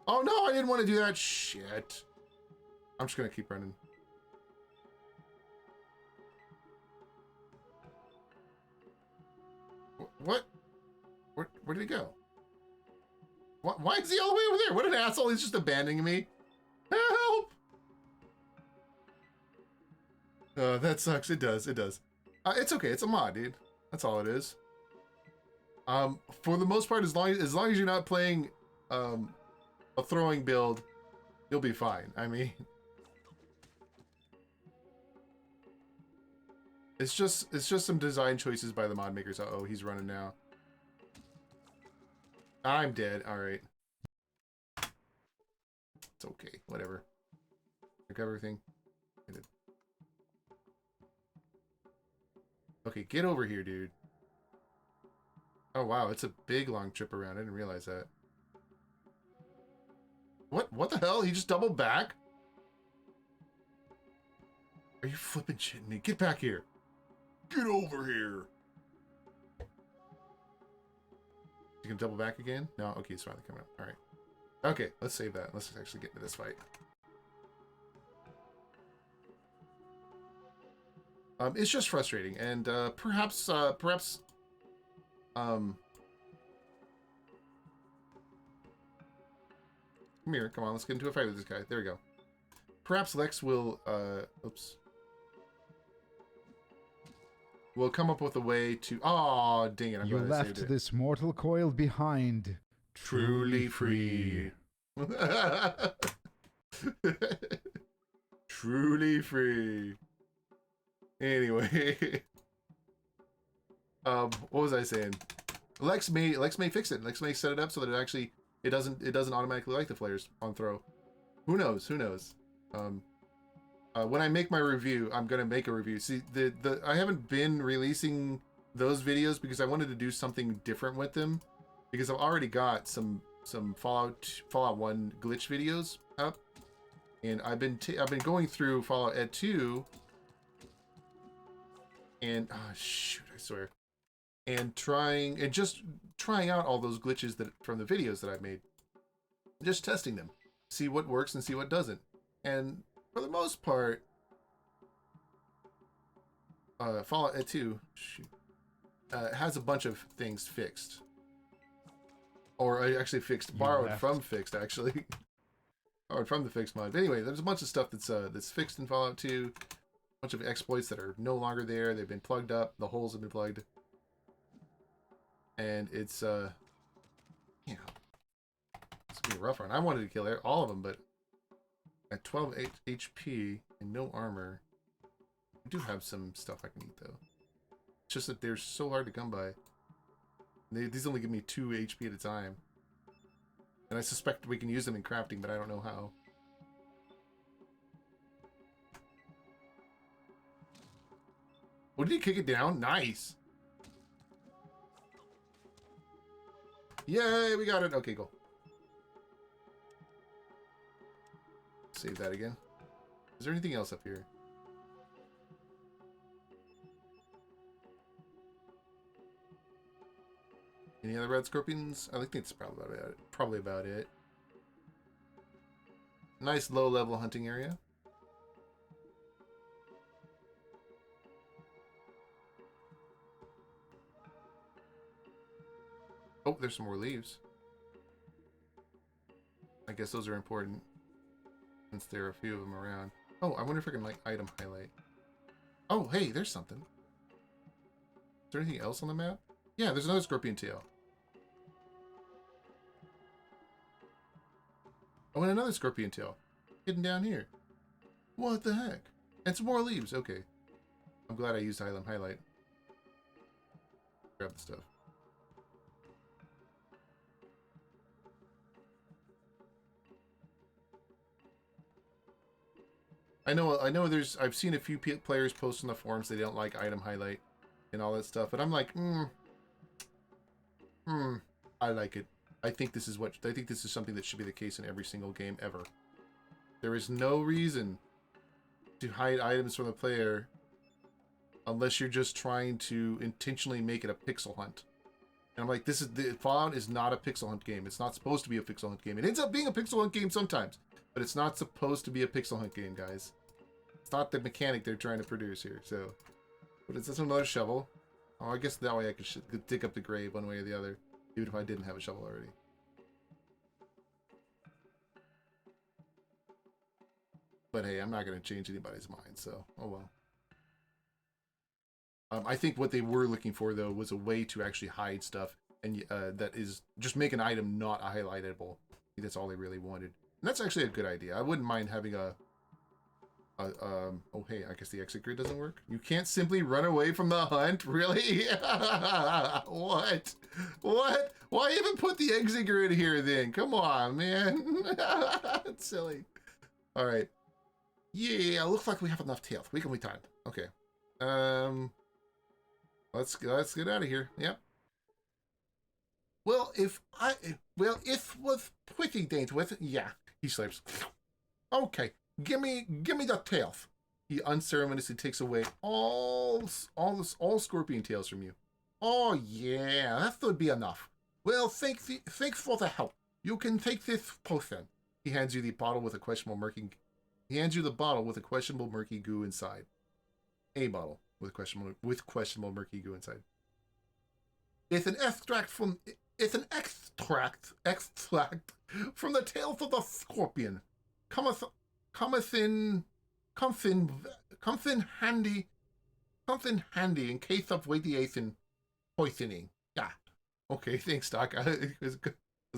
Oh, no, I didn't want to do that. Shit. I'm just going to keep running. What? Where did he go? Why is he all the way over there? What an asshole. He's just abandoning me. Help! That sucks. It does. It does. It's okay. It's a mod, dude. That's all it is. For the most part, as long as you're not playing a throwing build, you'll be fine. I mean, it's just some design choices by the mod makers. Uh-oh, he's running now. I'm dead. All right. It's okay. Whatever. Pick everything. Okay, get over here, dude. Oh, wow. It's a big, long trip around. I didn't realize that. What the hell? He just doubled back? Are you flipping shitting me? Get back here. Get over here. You can double back again? No? Okay, it's finally coming up. All right. Okay, let's save that. Let's actually get into this fight. It's just frustrating, and perhaps come here, come on, let's get into a fight with this guy. There we go. Perhaps Lex will, will come up with a way to, oh, dang it, I'm You glad I saved left it. this mortal coil behind. Truly free. Truly free. Anyway, what was I saying? Lex may fix it. Lex may set it up so that it doesn't automatically light the flares on throw. Who knows? Who knows? When I make my review, I'm gonna make a review. See, I haven't been releasing those videos because I wanted to do something different with them, because I've already got some Fallout 1 glitch videos up, and I've been going through Fallout Et 2. And, oh, shoot, I swear. and just trying out all those glitches that from the videos that I've made. Just testing them. See what works and see what doesn't. And for the most part, Fallout 2 has a bunch of things fixed. Or I actually fixed, borrowed from fixed, actually. Borrowed from the fixed mod. But anyway, there's a bunch of stuff that's fixed in Fallout 2. A bunch of exploits that are no longer there. They've been plugged up. The holes have been plugged. And it's, yeah. It's gonna be a rough run. I wanted to kill all of them, but at 12 HP and no armor, I do have some stuff I can eat, though. It's just that they're so hard to come by. These only give me 2 HP at a time. And I suspect we can use them in crafting, but I don't know how. Oh, did he kick it down? Nice! Yay, we got it! Okay, go. Save that again. Is there anything else up here? Any other red scorpions? I think it's probably about it. Nice low-level hunting area. Oh, there's some more leaves. I guess those are important since there are a few of them around. Oh, I wonder if I can, like, item highlight. Oh, hey, there's something. Is there anything else on the map? Yeah, there's another scorpion tail. Oh, and another scorpion tail. Hidden down here. What the heck? And some more leaves. Okay. I'm glad I used item highlight. Grab the stuff. I know I've seen a few players post on the forums they don't like item highlight and all that stuff, but I'm like, I like it. I think this is something that should be the case in every single game ever. There is no reason to hide items from the player unless you're just trying to intentionally make it a pixel hunt. And I'm like, Fallout is not a pixel hunt game. It's not supposed to be a pixel hunt game. It ends up being a pixel hunt game sometimes, but it's not supposed to be a pixel hunt game, guys. It's not the mechanic they're trying to produce here. So, but it's just another shovel. Oh, I guess that way I could dig up the grave one way or the other, even if I didn't have a shovel already. But hey, I'm not going to change anybody's mind, so oh well. I think what they were looking for, though, was a way to actually hide stuff, and that is just make an item not highlightable. I think that's all they really wanted. And that's actually a good idea. I wouldn't mind having oh, hey, I guess the exit grid doesn't work. You can't simply run away from the hunt? Really? What? What? Why even put the exit grid here, then? Come on, man. That's silly. All right. Yeah, looks like we have enough tails. We can be time. Okay. Let's get out of here. Yep. Well, if was pretty dangerous. Yeah, he slaps. Okay, give me the tails. He unceremoniously takes away all scorpion tails from you. Oh yeah, that would be enough. Well, thanks for the help. You can take this potion. He hands you the bottle with a questionable murky. He hands you the bottle with a questionable murky goo inside. A bottle with questionable murky goo inside. It's an extract from the tails of the scorpion. Comes in handy in case of radiation poisoning. Yeah. Okay, thanks, Doc. It's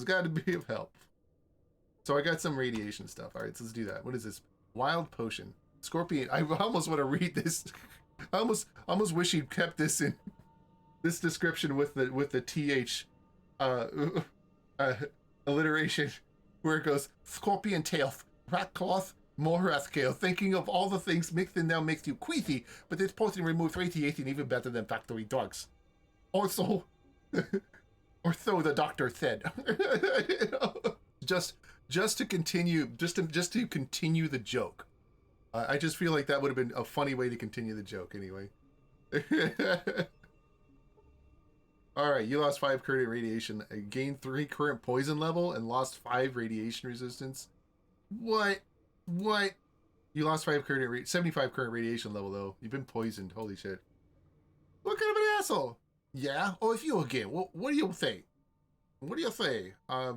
got to be of help. So I got some radiation stuff. All right, so let's do that. What is this? Wild potion. Scorpion. I almost want to read this. I almost wish he'd kept this in this description with the th alliteration, where it goes scorpion tail, rat cloth, more rat scale. Thinking of all the things mixed in now makes you queasy, but this potion removes radiation even better than factory drugs. Also, or so the doctor said. You know? Just to continue the joke. I just feel like that would have been a funny way to continue the joke anyway. All right, you lost 5 current radiation, gained 3 current poison level, and lost 5 radiation resistance. What? What? You lost 75 current radiation level though. You've been poisoned. Holy shit! What kind of an asshole? Yeah. Oh, if you again. What do you think? What do you say? I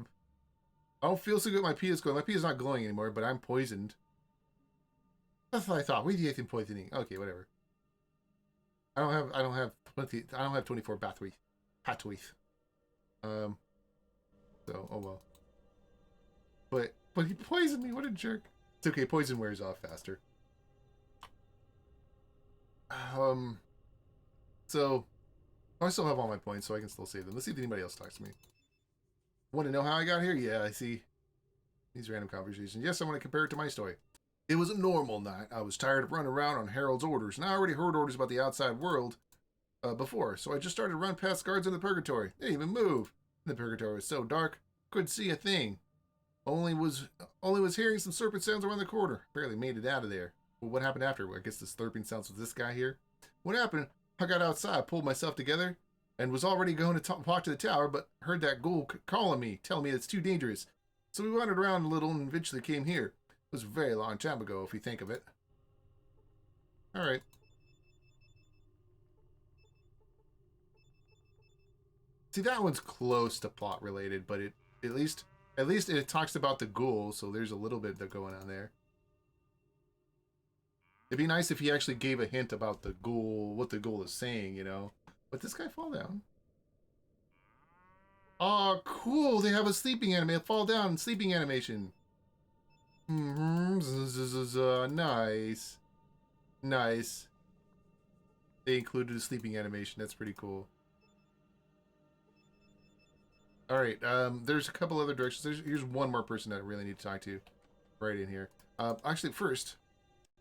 don't feel so good. My pee is going. My pee is not glowing anymore, but I'm poisoned. That's what I thought. Radiation poisoning. Okay, whatever. I don't have 24 pathways. So oh well. But he poisoned me. What a jerk. It's okay. Poison wears off faster. So I still have all my points, so I can still save them. Let's see if anybody else talks to me. Want to know how I got here? Yeah, I see. These random conversations. Yes, I want to compare it to my story. It was a normal night. I was tired of running around on Harold's orders, and I already heard orders about the outside world before, so I just started to run past guards in the purgatory. They didn't even move. The purgatory was so dark, couldn't see a thing. Only was hearing some slurping sounds around the corner. Barely made it out of there. Well, what happened after? I guess the slurping sounds with this guy here. What happened? I got outside, pulled myself together, and was already going to walk to the tower, but heard that ghoul calling me, telling me it's too dangerous. So we wandered around a little and eventually came here. It was a very long time ago, if you think of it. All right. See, that one's close to plot related, but it at least it talks about the ghoul, so there's a little bit that going on there. It'd be nice if he actually gave a hint about the ghoul, what the ghoul is saying, you know. But this guy fall down. Oh, cool! They have a sleeping animation, fall down sleeping animation. Nice, nice. They included a sleeping animation. That's pretty cool. All right. There's a couple other directions. Here's one more person that I really need to talk to, right in here. Actually, first,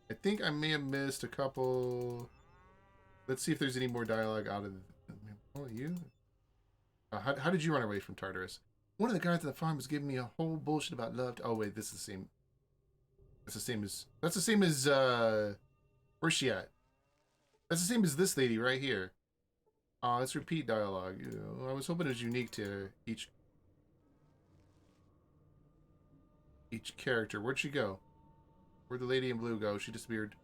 I think I may have missed a couple. Let's see if there's any more dialogue out of. Oh, you? How did you run away from Tartarus? One of the guys at the farm was giving me a whole bullshit about love. Oh wait, this is the same. That's the same as where's she at? That's the same as this lady right here. Let's repeat dialogue. You know, I was hoping it was unique to each character. Where'd she go? Where'd the lady in blue go? She disappeared.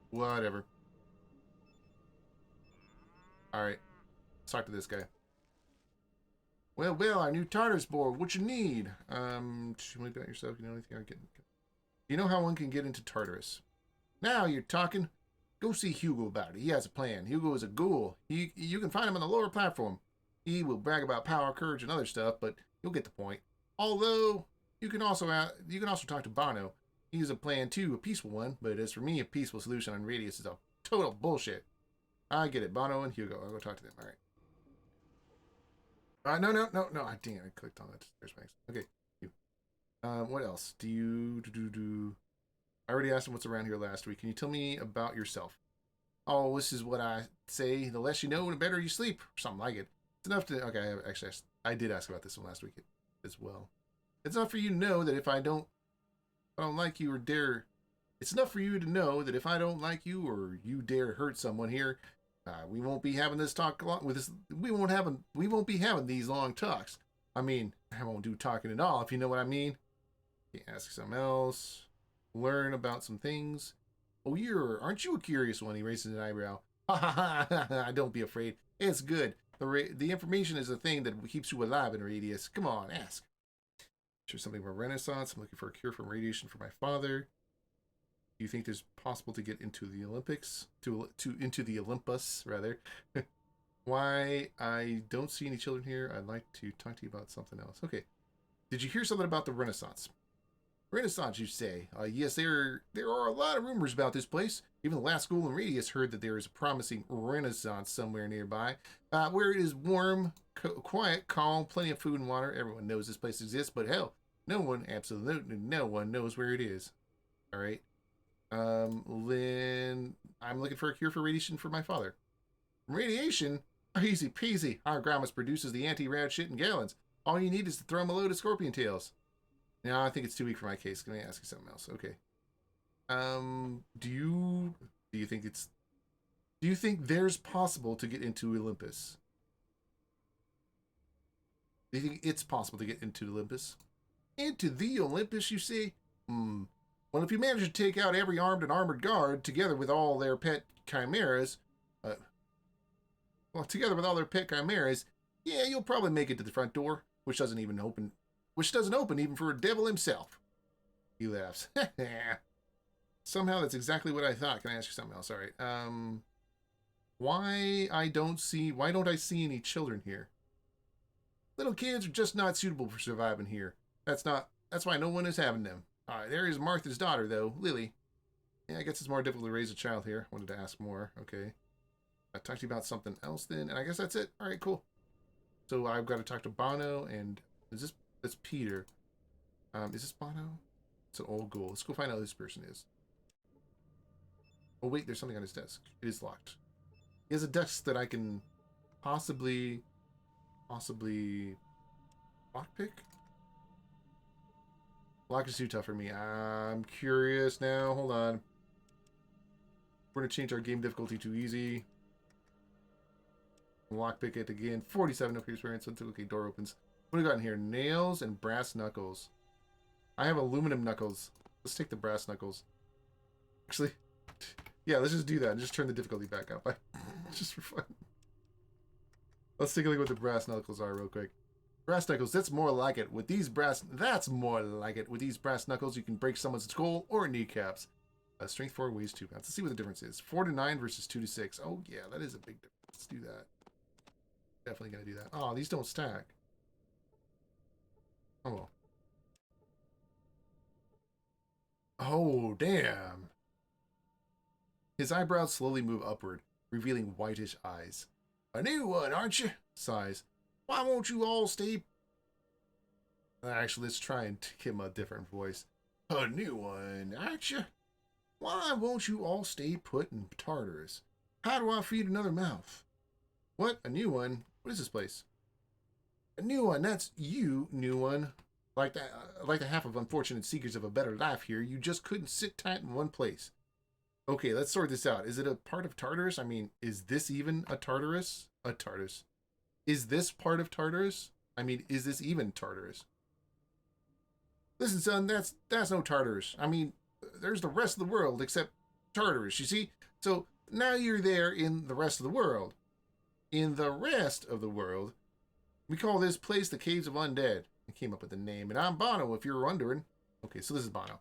Whatever. Alright. Let's talk to this guy. Well, our new Tartarus board. What you need? Tell me about yourself. You know anything I can... You know how one can get into Tartarus. Now you're talking. Go see Hugo about it. He has a plan. Hugo is a ghoul. You can find him on the lower platform. He will brag about power, courage, and other stuff, but you'll get the point. Although, you can also talk to Bono. He has a plan too, a peaceful one, but as for me, a peaceful solution on Radius is a total bullshit. I get it. Bono and Hugo. I'll go talk to them. All right. No. Dang it, I clicked on that. There's my... Okay. You. What else? I already asked him what's around here last week. Can you tell me about yourself? Oh, this is what I say. The less you know, the better you sleep. Or something like it. It's enough to... Okay, actually, I did ask about this one last week as well. It's enough for you to know that if I don't like you or dare... It's enough for you to know that if I don't like you or you dare hurt someone here, we won't be having this talk with this. We won't be having these long talks. I mean, I won't do talking at all, if you know what I mean. You ask something else. Learn about some things. Oh, aren't you a curious one? He raises an eyebrow. Ha ha ha! Don't be afraid. It's good. The information is the thing that keeps you alive in Radius. Come on, ask. Sure, something about Renaissance. I'm looking for a cure from radiation for my father. Do you think there's possible to get into the Olympics? Into the Olympus, rather. Why I don't see any children here. I'd like to talk to you about something else. Okay. Did you hear something about the Renaissance? Renaissance, you say? Yes, there are a lot of rumors about this place. Even the last school in Radius heard that there is a promising Renaissance somewhere nearby, where it is warm, quiet, calm, plenty of food and water. Everyone knows this place exists, but hell, absolutely no one knows where it is. All right. Lynn, I'm looking for a cure for radiation for my father. Radiation? Easy peasy. Our grandma's produces the anti-rad shit in gallons. All you need is to throw him a load of scorpion tails. No, I think it's too weak for my case. Let me ask you something else. Okay. Do you think Do you think there's possible to get into Olympus? Do you think it's possible to get into Olympus? Into the Olympus, you say? Hmm. Well, if you manage to take out every armed and armored guard together with all their pet chimeras, uh, together with all their pet chimeras, yeah, you'll probably make it to the front door, which doesn't open even for a devil himself. He laughs. Somehow that's exactly what I thought. Can I ask you something else? All right. Why don't I see any children here? Little kids are just not suitable for surviving here. That's why no one is having them. All right, there is Martha's daughter, though, Lily. Yeah, I guess it's more difficult to raise a child here. Wanted to ask more. Okay. I talked to you about something else then, and I guess that's it. All right, cool. So I've got to talk to Bono, and that's Peter. Is this Bono? It's an old ghoul. Let's go find out who this person is. Oh wait, there's something on his desk. It is locked. He has a desk that I can possibly lockpick. Lock is too tough for me. I'm curious now. Hold on. We're gonna change our game difficulty to easy. Lockpick it again. 47 up experience. Okay, door opens. What do we got in here? Nails and brass knuckles. I have aluminum knuckles. Let's take the brass knuckles. Actually, yeah, let's just do that and just turn the difficulty back up. Just for fun. Let's take a look at what the brass knuckles are real quick. Brass knuckles, that's more like it. That's more like it. With these brass knuckles, you can break someone's skull or kneecaps. Strength 4, weighs 2 pounds. Let's see what the difference is. 4 to 9 versus 2 to 6. Oh, yeah, that is a big difference. Let's do that. Definitely gonna do that. Oh, these don't stack. Oh, well. Oh, damn. His eyebrows slowly move upward, revealing whitish eyes. A new one, aren't you? Sighs. Why won't you all stay... Actually, let's try and give him a different voice. A new one, aren't you? Why won't you all stay put in Tartarus? How do I feed another mouth? What? A new one? What is this place? A new one. That's you, new one. Like the half of unfortunate seekers of a better life here, you just couldn't sit tight in one place. Okay, let's sort this out. Is it a part of Tartarus? I mean, is this even a Tartarus? A Tartarus. Is this part of Tartarus? I mean, is this even Tartarus? Listen, son, that's no Tartarus. I mean, there's the rest of the world except Tartarus, you see? So now you're there in the rest of the world. In the rest of the world, we call this place the Caves of Undead. I came up with the name, and I'm Bono, if you're wondering. Okay, so this is Bono.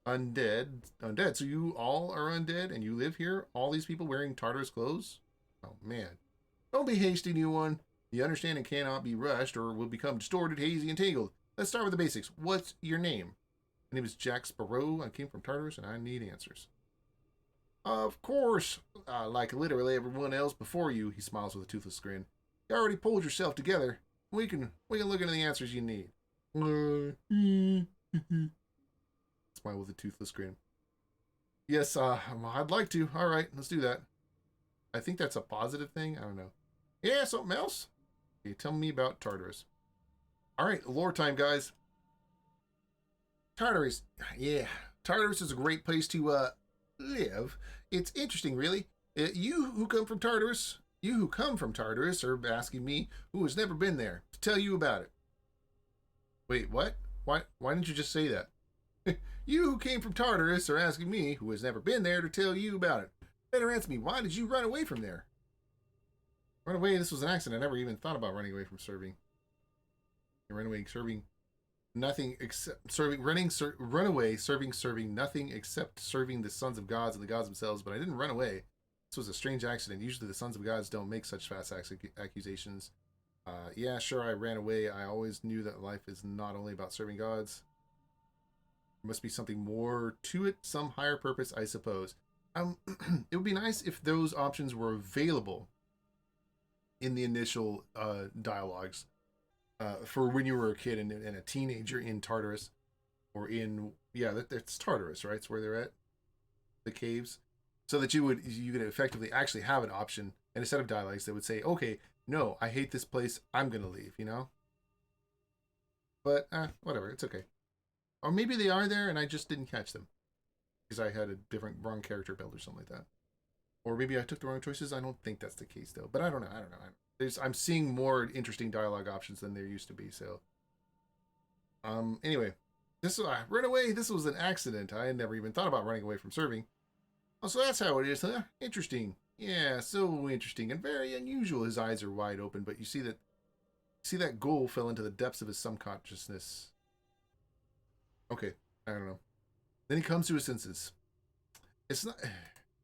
Undead. So you all are undead, and you live here? All these people wearing Tartarus clothes? Oh, man. Don't be hasty, new one. The understanding cannot be rushed, or will become distorted, hazy, and tangled. Let's start with the basics. What's your name? My name is Jack Sparrow. I came from Tartarus, and I need answers. Of course, like literally everyone else before you, he smiles with a toothless grin. You already pulled yourself together. We can look into the answers you need. Smile with a toothless grin. Yes, I'd like to. All right, let's do that. I think that's a positive thing. I don't know. Yeah, something else? Okay, tell me about Tartarus. All right, lore time, guys. Tartarus. Yeah, Tartarus is a great place to live. It's interesting, really. You who come from Tartarus are asking me, who has never been there, to tell you about it. Wait, what? Why didn't you just say that? You who came from Tartarus are asking me, who has never been there, to tell you about it. Better answer me, why did you run away from there? Run away? This was an accident. I never even thought about running away from serving. Run away serving nothing except serving nothing except serving the sons of gods and the gods themselves, but I didn't run away. This was a strange accident. Usually the sons of gods don't make such fast accusations. Yeah, sure, I ran away. I always knew that life is not only about serving gods. There must be something more to it, some higher purpose, I suppose. It would be nice if those options were available in the initial dialogues for when you were a kid and a teenager in Tartarus, or in that's Tartarus, right? It's where they're at, the caves, so that you could effectively actually have an option, and instead of dialogues, they would say, "Okay, no, I hate this place. I'm gonna leave," you know. But whatever, it's okay. Or maybe they are there and I just didn't catch them because I had a wrong character build or something like that. Or maybe I took the wrong choices. I don't think that's the case though. But I don't know. I don't know. I'm seeing more interesting dialogue options than there used to be. So, anyway, this run away. This was an accident. I had never even thought about running away from serving. Oh, so that's how it is, huh? Interesting. Yeah, so interesting and very unusual. His eyes are wide open, but you see that goal fell into the depths of his subconsciousness. Okay, I don't know. Then he comes to his senses. It's not.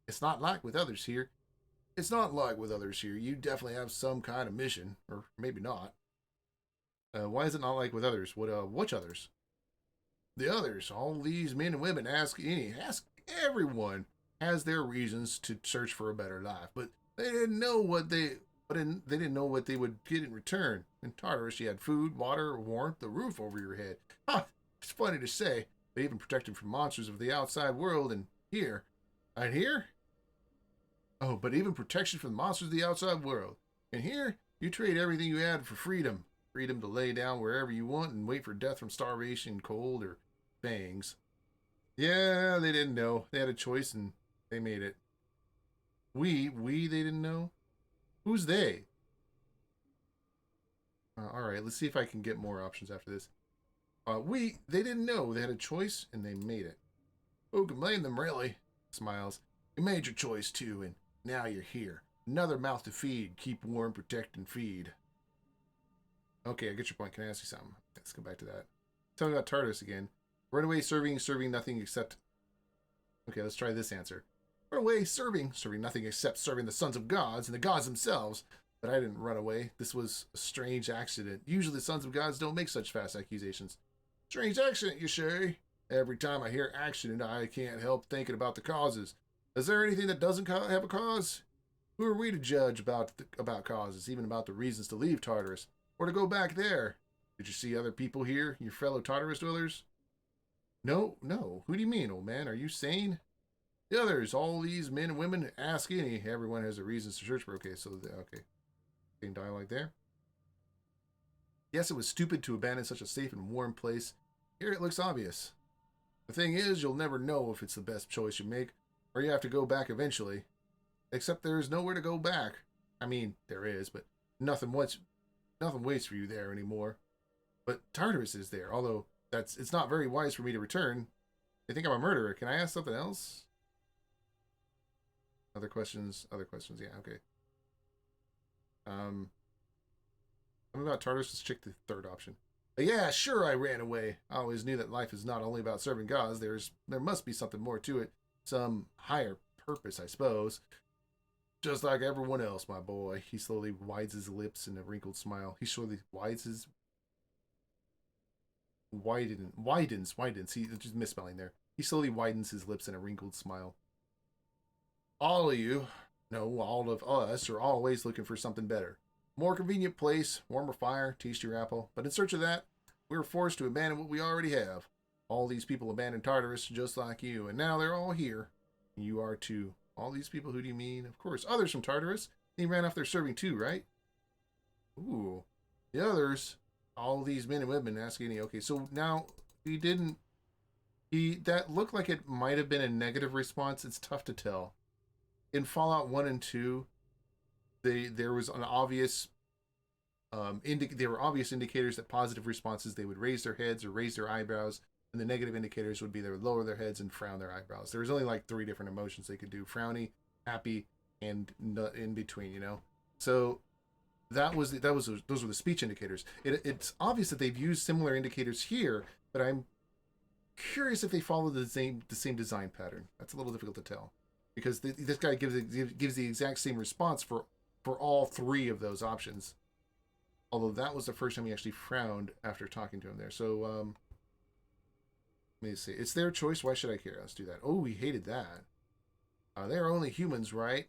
It's not like with others here. It's not like with others here. You definitely have some kind of mission, or maybe not. Why is it not like with others? Which others? The others. All these men and women ask everyone has their reasons to search for a better life, but they didn't know what they didn't know what they would get in return. In Tartarus, you had food, water, warmth, the roof over your head. Ha! It's funny to say, but even protected from monsters of the outside world. And here, oh, but even protection from the monsters of the outside world. And here, you trade everything you had for freedom. Freedom to lay down wherever you want and wait for death from starvation, cold, or fangs. Yeah, they didn't know. They had a choice and they made it. They didn't know? Who's they? Alright, let's see if I can get more options after this. They didn't know. They had a choice and they made it. Who can blame them, really? Smiles. You made your choice too, and now you're here. Another mouth to feed. Keep warm, protect, and feed. Okay, I get your point. Can I ask you something? Let's go back to that. Tell me about Tartarus again. Run away, serving nothing except... Okay, let's try this answer. Run away, serving nothing except serving the sons of gods and the gods themselves. But I didn't run away. This was a strange accident. Usually the sons of gods don't make such fast accusations. Strange accident, you say? Every time I hear accident, I can't help thinking about the causes. Is there anything that doesn't have a cause? Who are we to judge about causes, even about the reasons to leave Tartarus, or to go back there? Did you see other people here, your fellow Tartarus dwellers? No. Who do you mean, old man? Are you sane? The others, all these men and women, ask any. Everyone has a reason to search for. Okay, okay. Same dialogue there. Yes, it was stupid to abandon such a safe and warm place. Here it looks obvious. The thing is, you'll never know if it's the best choice you make, or you have to go back eventually. Except there's nowhere to go back. I mean, there is, but nothing waits for you there anymore. But Tartarus is there, although it's not very wise for me to return. They think I'm a murderer. Can I ask something else? Other questions? Yeah, okay. About Tartarus, let's check the third option. Yeah, sure, I ran away. I always knew that life is not only about serving gods. There must be something more to it. Some higher purpose, I suppose. Just like everyone else, my boy. He slowly widens his lips in a wrinkled smile. He slowly widens. He's just misspelling there. He slowly widens his lips in a wrinkled smile. All of you, no, all of us, are always looking for something better. More convenient place, warmer fire, tastier apple. But in search of that, we were forced to abandon what we already have. All these people abandoned Tartarus just like you, and now they're all here. And you are too. All these people, who do you mean? Of course, others from Tartarus. They ran off their serving too, right? Ooh. The others, all these men and women asking any. Okay, so now that looked like it might have been a negative response. It's tough to tell. In Fallout 1 and 2, there was an obvious there were obvious indicators that positive responses, they would raise their heads or raise their eyebrows, and the negative indicators would be they would lower their heads and frown their eyebrows. There was only like 3 different emotions they could do: frowny, happy, and in between, you know. So those were the speech indicators. It's obvious that they've used similar indicators here, but I'm curious if they follow the same design pattern. That's a little difficult to tell, because this guy gives the exact same response for all 3 of those options. Although that was the first time he actually frowned after talking to him there. So, let me see. It's their choice. Why should I care? Let's do that. Oh, he hated that. They're only humans, right?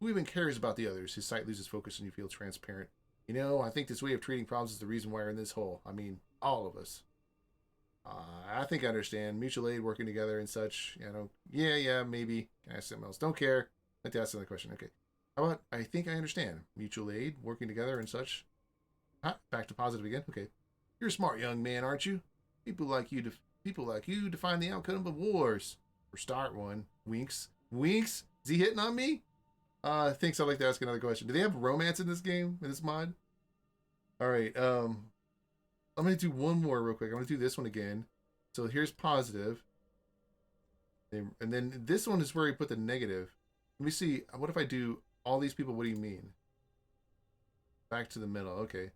Who even cares about the others? His sight loses focus and you feel transparent. You know, I think this way of treating problems is the reason why we're in this hole. I mean, all of us. I think I understand. Mutual aid, working together and such. You know, yeah, maybe. Can I ask something else? Don't care. I'd like to ask another question. Okay. How about, I think I understand. Mutual aid, working together and such. Back to positive again. Okay. You're a smart young man, aren't you? People like you define the outcome of wars. Or start one. Winks. Is he hitting on me? Thinks I'd like to ask another question. Do they have romance in this game, in this mod? All right. I'm going to do one more real quick. I'm going to do this one again. So here's positive. And then this one is where you put the negative. Let me see. What if I do all these people? What do you mean? Back to the middle. Okay.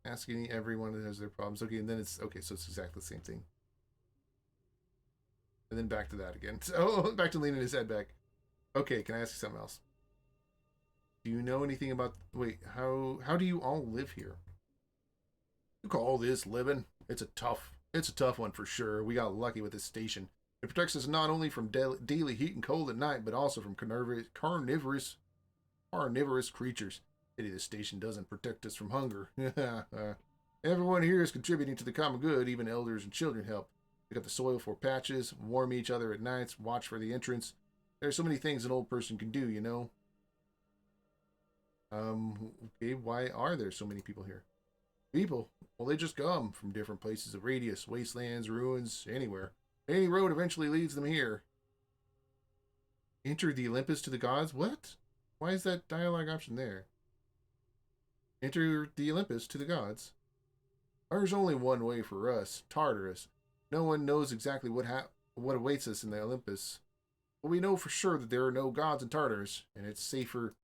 Asking everyone that has their problems. Okay, and then it's... Okay, so it's exactly the same thing. And then back to that again. Oh, back to leaning his head back. Okay, can I ask you something else? Do you know anything about... Wait, how do you all live here? You call this living? It's a tough one for sure. We got lucky with this station. It protects us not only from daily heat and cold at night, but also from carnivorous creatures. Pity this station doesn't protect us from hunger. Everyone here is contributing to the common good. Even elders and children help. Pick up the soil for patches, warm each other at nights, watch for the entrance. There's so many things an old person can do, you know. Okay, why are there so many people here? People? Well, they just come from different places of radius, wastelands, ruins, anywhere. Any road eventually leads them here. Enter the Olympus to the gods? What? Why is that dialogue option there? Enter the Olympus to the gods. There's only one way for us, Tartarus. No one knows exactly what awaits us in the Olympus. But we know for sure that there are no gods in Tartarus, and it's safer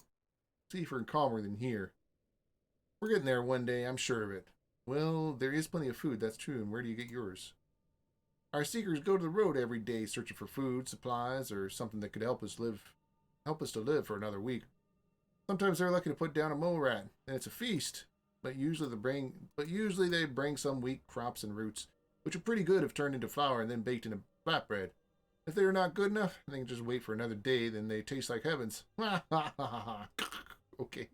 and calmer than here. We're getting there one day, I'm sure of it. Well, there is plenty of food, that's true, and where do you get yours? Our seekers go to the road every day searching for food, supplies, or something that could help us to live for another week. Sometimes they're lucky to put down a mole rat, and it's a feast. But usually they bring some weak crops and roots, which are pretty good if turned into flour and then baked in a flatbread. If they are not good enough, they can just wait for another day, then they taste like heavens. Okay.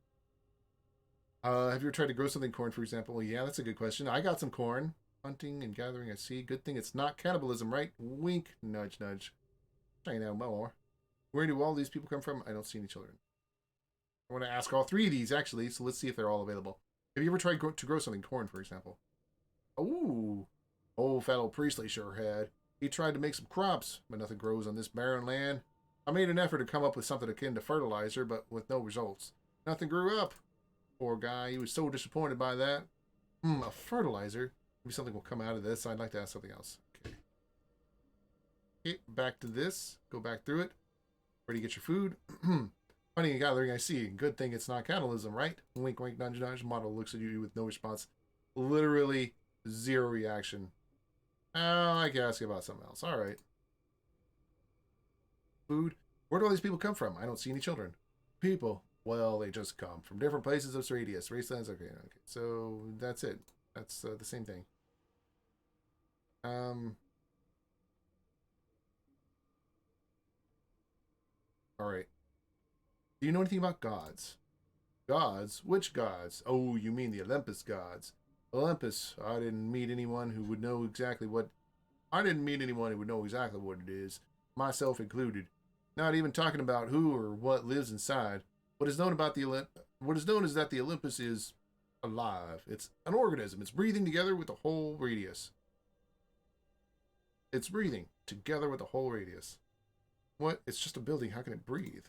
Have you ever tried to grow something corn, for example? Well, yeah, that's a good question. I got some corn. Hunting and gathering, I see. Good thing it's not cannibalism, right? Wink, nudge, nudge. Trying out more. Where do all these people come from? I don't see any children. I want to ask all three of these, actually, so let's see if they're all available. Have you ever tried to grow something corn, for example? Ooh. Old fellow Priestley sure had. He tried to make some crops, but nothing grows on this barren land. I made an effort to come up with something akin to fertilizer, but with no results. Nothing grew up. Poor guy, he was so disappointed by that. A fertilizer? Maybe something will come out of this. I'd like to ask something else. Okay. Okay, back to this. Go back through it. Where do you get your food? Hunting and gathering, I see. Good thing it's not cannibalism, right? Wink, wink, nudge, nudge. Model looks at you with no response. Literally zero reaction. Oh, I can ask you about something else. All right. Food. Where do all these people come from? I don't see any children. People. Well, they just come from different places of radius. Racelands. Okay. So that's it. That's the same thing. All right. Do you know anything about gods? Gods? Which gods? Oh, you mean the Olympus gods. Olympus. I didn't meet anyone who would know exactly what it is, myself included. Not even talking about who or what lives inside. What is known is that the Olympus is alive. It's an organism. It's breathing together with the whole radius. It's breathing together with the whole radius. What? It's just a building. How can it breathe?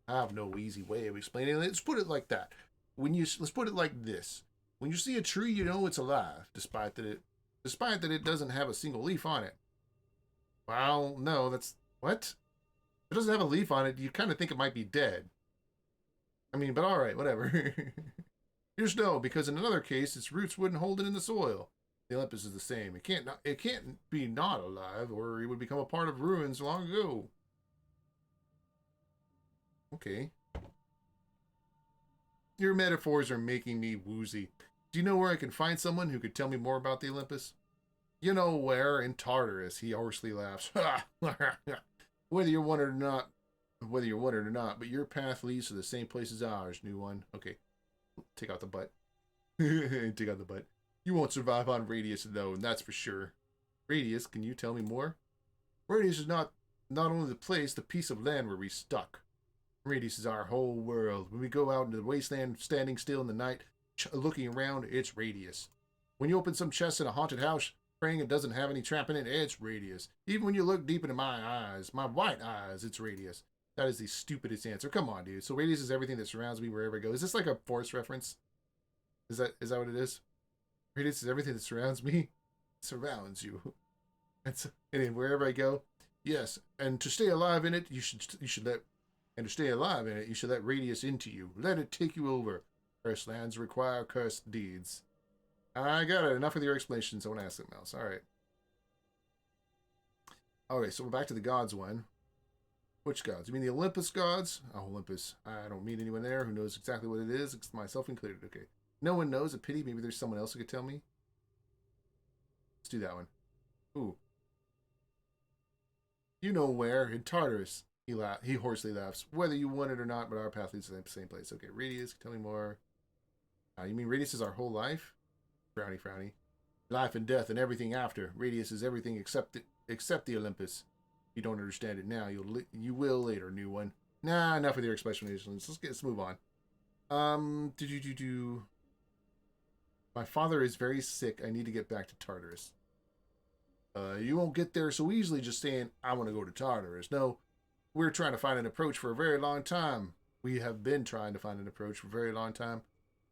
I have no easy way of explaining it. Let's put it like that. Let's put it like this. When you see a tree, you know it's alive, despite that it doesn't have a single leaf on it. Well, no, that's what? If it doesn't have a leaf on it, you kind of think it might be dead. I mean, but all right, whatever. Just know, because in another case, its roots wouldn't hold it in the soil. The Olympus is the same. It can't be not alive, or it would become a part of ruins long ago. Okay. Your metaphors are making me woozy. Do you know where I can find someone who could tell me more about the Olympus? You know where? In Tartarus. He hoarsely laughs. Whether you're wondering or not, but your path leads to the same place as ours, new one. Okay. Take out the butt. Take out the butt. You won't survive on Radius, though, and that's for sure. Radius, can you tell me more? Radius is not only the place, the piece of land where we stuck. Radius is our whole world. When we go out into the wasteland, standing still in the night, looking around, it's Radius. When you open some chest in a haunted house, praying it doesn't have any trap in it, it's Radius. Even when you look deep into my eyes, my white eyes, it's Radius. That is the stupidest answer. Come on, dude. So radius is everything that surrounds me wherever I go. Is this like a force reference? Is that what it is? Radius is everything that surrounds me. Surrounds you. And wherever I go. Yes. And to stay alive in it, you should let and to stay alive in it, you should let radius into you. Let it take you over. Cursed lands require cursed deeds. I got it. Enough of your explanations. I want to ask something else. All right. Okay, so we're back to the gods one. Which gods? You mean the Olympus gods? Oh, Olympus. I don't meet anyone there who knows exactly what it is, myself included. Okay. No one knows. A pity. Maybe there's someone else who could tell me. Let's do that one. Ooh. You know where. In Tartarus. He hoarsely laughs. Whether you want it or not, but our path leads to the same place. Okay, radius. Tell me more. You mean radius is our whole life? Frowny, frowny. Life and death and everything after. Radius is everything except the Olympus. If you don't understand it now, you will later, new one. Nah, enough of your explanations. Let's move on. My father is very sick. I need to get back to Tartarus. You won't get there so easily just saying, I want to go to Tartarus. No, we're trying to find an approach for a very long time. We have been trying to find an approach for a very long time,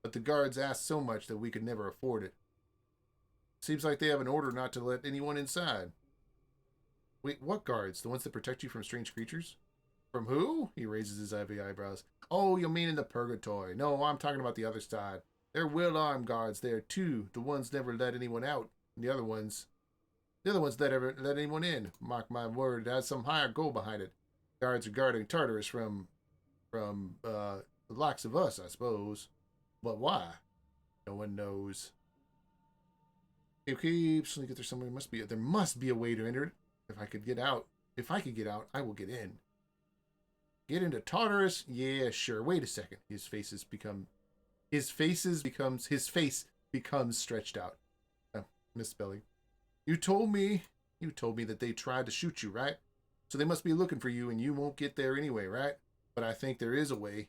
but the guards asked so much that we could never afford it. Seems like they have an order not to let anyone inside. Wait, what guards? The ones that protect you from strange creatures? From who? He raises his heavy eyebrows. Oh, you mean in the purgatory. No, I'm talking about the other side. There are will-armed guards there, too. The ones never let anyone out. And the other ones never let anyone in. Mark my word, it has some higher goal behind it. Guards are guarding Tartarus from the likes of us, I suppose. But why? No one knows. Okay, so get there somewhere. There must be a way to enter it. If I could get out, I will get in. Get into Tartarus? Yeah, sure. Wait a second. His face becomes stretched out. Misspelling. You told me that they tried to shoot you, right? So they must be looking for you, and you won't get there anyway, right? But I think there is a way.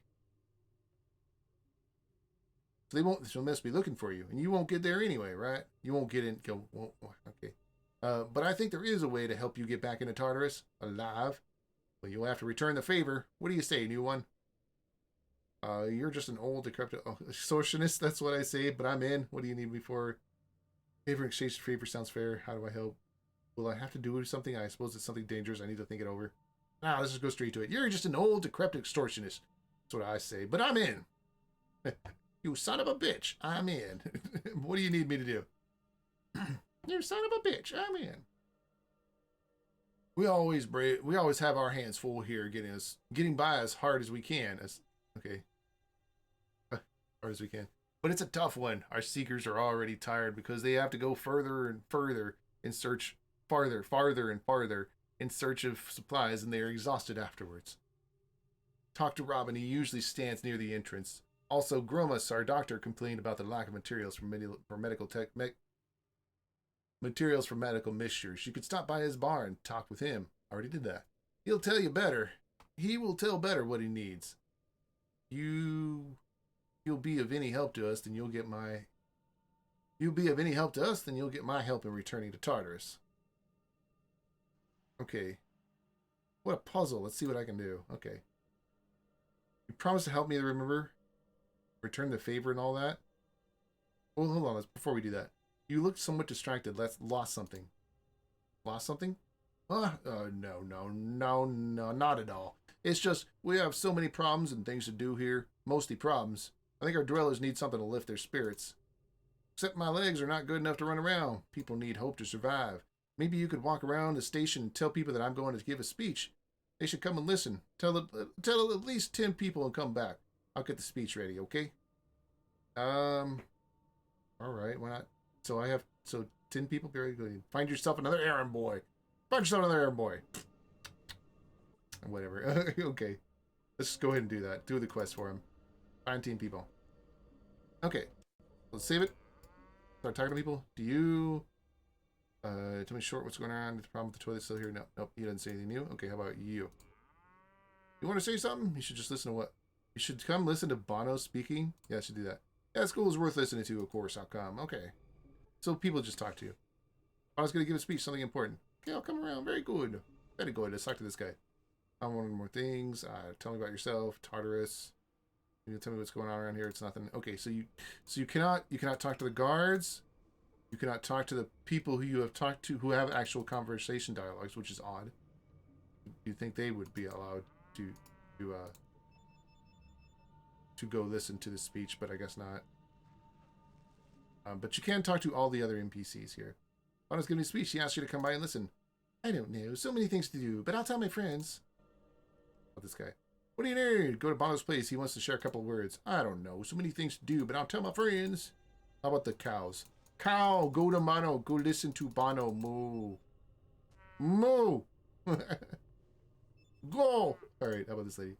So they must be looking for you, and you won't get there anyway, right? You won't get in. Okay. But I think there is a way to help you get back into Tartarus alive. Well, you'll have to return the favor. What do you say, new one? You're just an old, decrepit extortionist. That's what I say, but I'm in. What do you need me for? Favor exchange for favor sounds fair. How do I help? Will I have to do something? I suppose it's something dangerous. I need to think it over. Let's just go straight to it. You're just an old, decrepit extortionist. That's what I say, but I'm in. You son of a bitch. I'm in. What do you need me to do? You son of a bitch. I'm in. We always have our hands full here, getting by as hard as we can. Hard as we can. But it's a tough one. Our seekers are already tired because they have to go further and further in search, farther and farther in search of supplies, and they are exhausted afterwards. Talk to Robin. He usually stands near the entrance. Also, Gromas, our doctor, complained about the lack of materials for medical mixtures. You could stop by his bar and talk with him. I already did that. He'll tell you better. He will tell better what he needs. You'll be of any help to us, then you'll get my help in returning to Tartarus. Okay. What a puzzle. Let's see what I can do. Okay. You promise to help me, remember? Return the favor and all that? Well, hold on. Before we do that. You looked somewhat distracted. Lost something. Lost something? No, not at all. It's just, we have so many problems and things to do here. Mostly problems. I think our dwellers need something to lift their spirits. Except my legs are not good enough to run around. People need hope to survive. Maybe you could walk around the station and tell people that I'm going to give a speech. They should come and listen. Tell at least 10 people and come back. I'll get the speech ready, okay? Alright, why not? So 10 people, very good. Find yourself another errand boy. Whatever. Okay. Let's just go ahead and do that. Do the quest for him. Find 10 people. Okay. Let's save it. Start talking to people. Do you... tell me short what's going on. The problem with the toilet still here? No. Nope. He doesn't say anything new. Okay, how about you? You want to say something? You should just listen to what? You should come listen to Bono speaking. Yeah, I should do that. Yeah, school is worth listening to, of course. I'll come. Okay. So people just talk to you. I was going to give a speech, something important. Okay, I'll come around. Very good. Very good. Let's talk to this guy. I want more things. Tell me about yourself, Tartarus. You tell me what's going on around here. It's nothing. Okay, so you cannot talk to the guards. You cannot talk to the people who you have talked to who have actual conversation dialogues, which is odd. You'd think they would be allowed to to uh, to go listen to the speech, but I guess not. But you can talk to all the other NPCs here. Bono's giving a speech. He asked you to come by and listen. I don't know. So many things to do, but I'll tell my friends. About this guy. What do you need? Go to Bono's place. He wants to share a couple of words. I don't know. So many things to do, but I'll tell my friends. How about the cows? Cow, go to Bono. Go listen to Bono. Moo. Moo. Go. All right. How about this lady?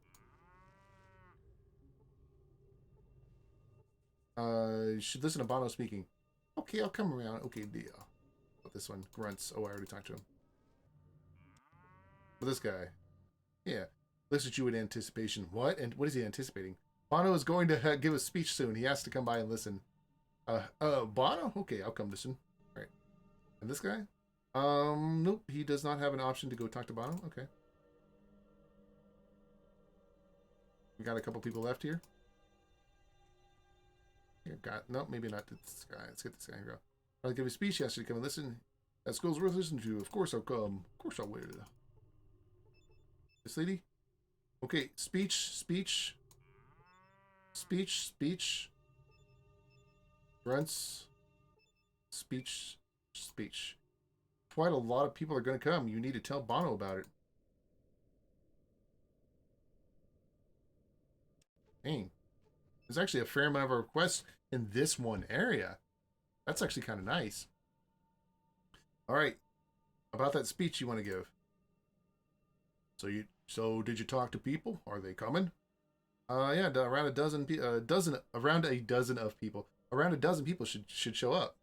You should listen to Bono speaking. Okay, I'll come around. Okay, deal. About this one. Grunts. Oh, I already talked to him. But this guy. Yeah. Looks at you in anticipation. What? And what is he anticipating? Bono is going to give a speech soon. He has to come by and listen. Bono? Okay, I'll come listen. All right. And this guy? Nope. He does not have an option to go talk to Bono. Okay. We got a couple people left here. Here, no, maybe not this guy. Let's get this guy here. I'll give a speech. He has to come and listen. That school's worth listening to. Of course I'll come. Of course I will. This lady? Okay, speech. Grunts. Speech. Quite a lot of people are going to come. You need to tell Bono about it. Dang. There's actually a fair amount of requests in this one area. That's actually kind of nice. All right. About that speech you want to give. So did you talk to people? Are they coming? Yeah, around a dozen of people. Around a dozen people should show up.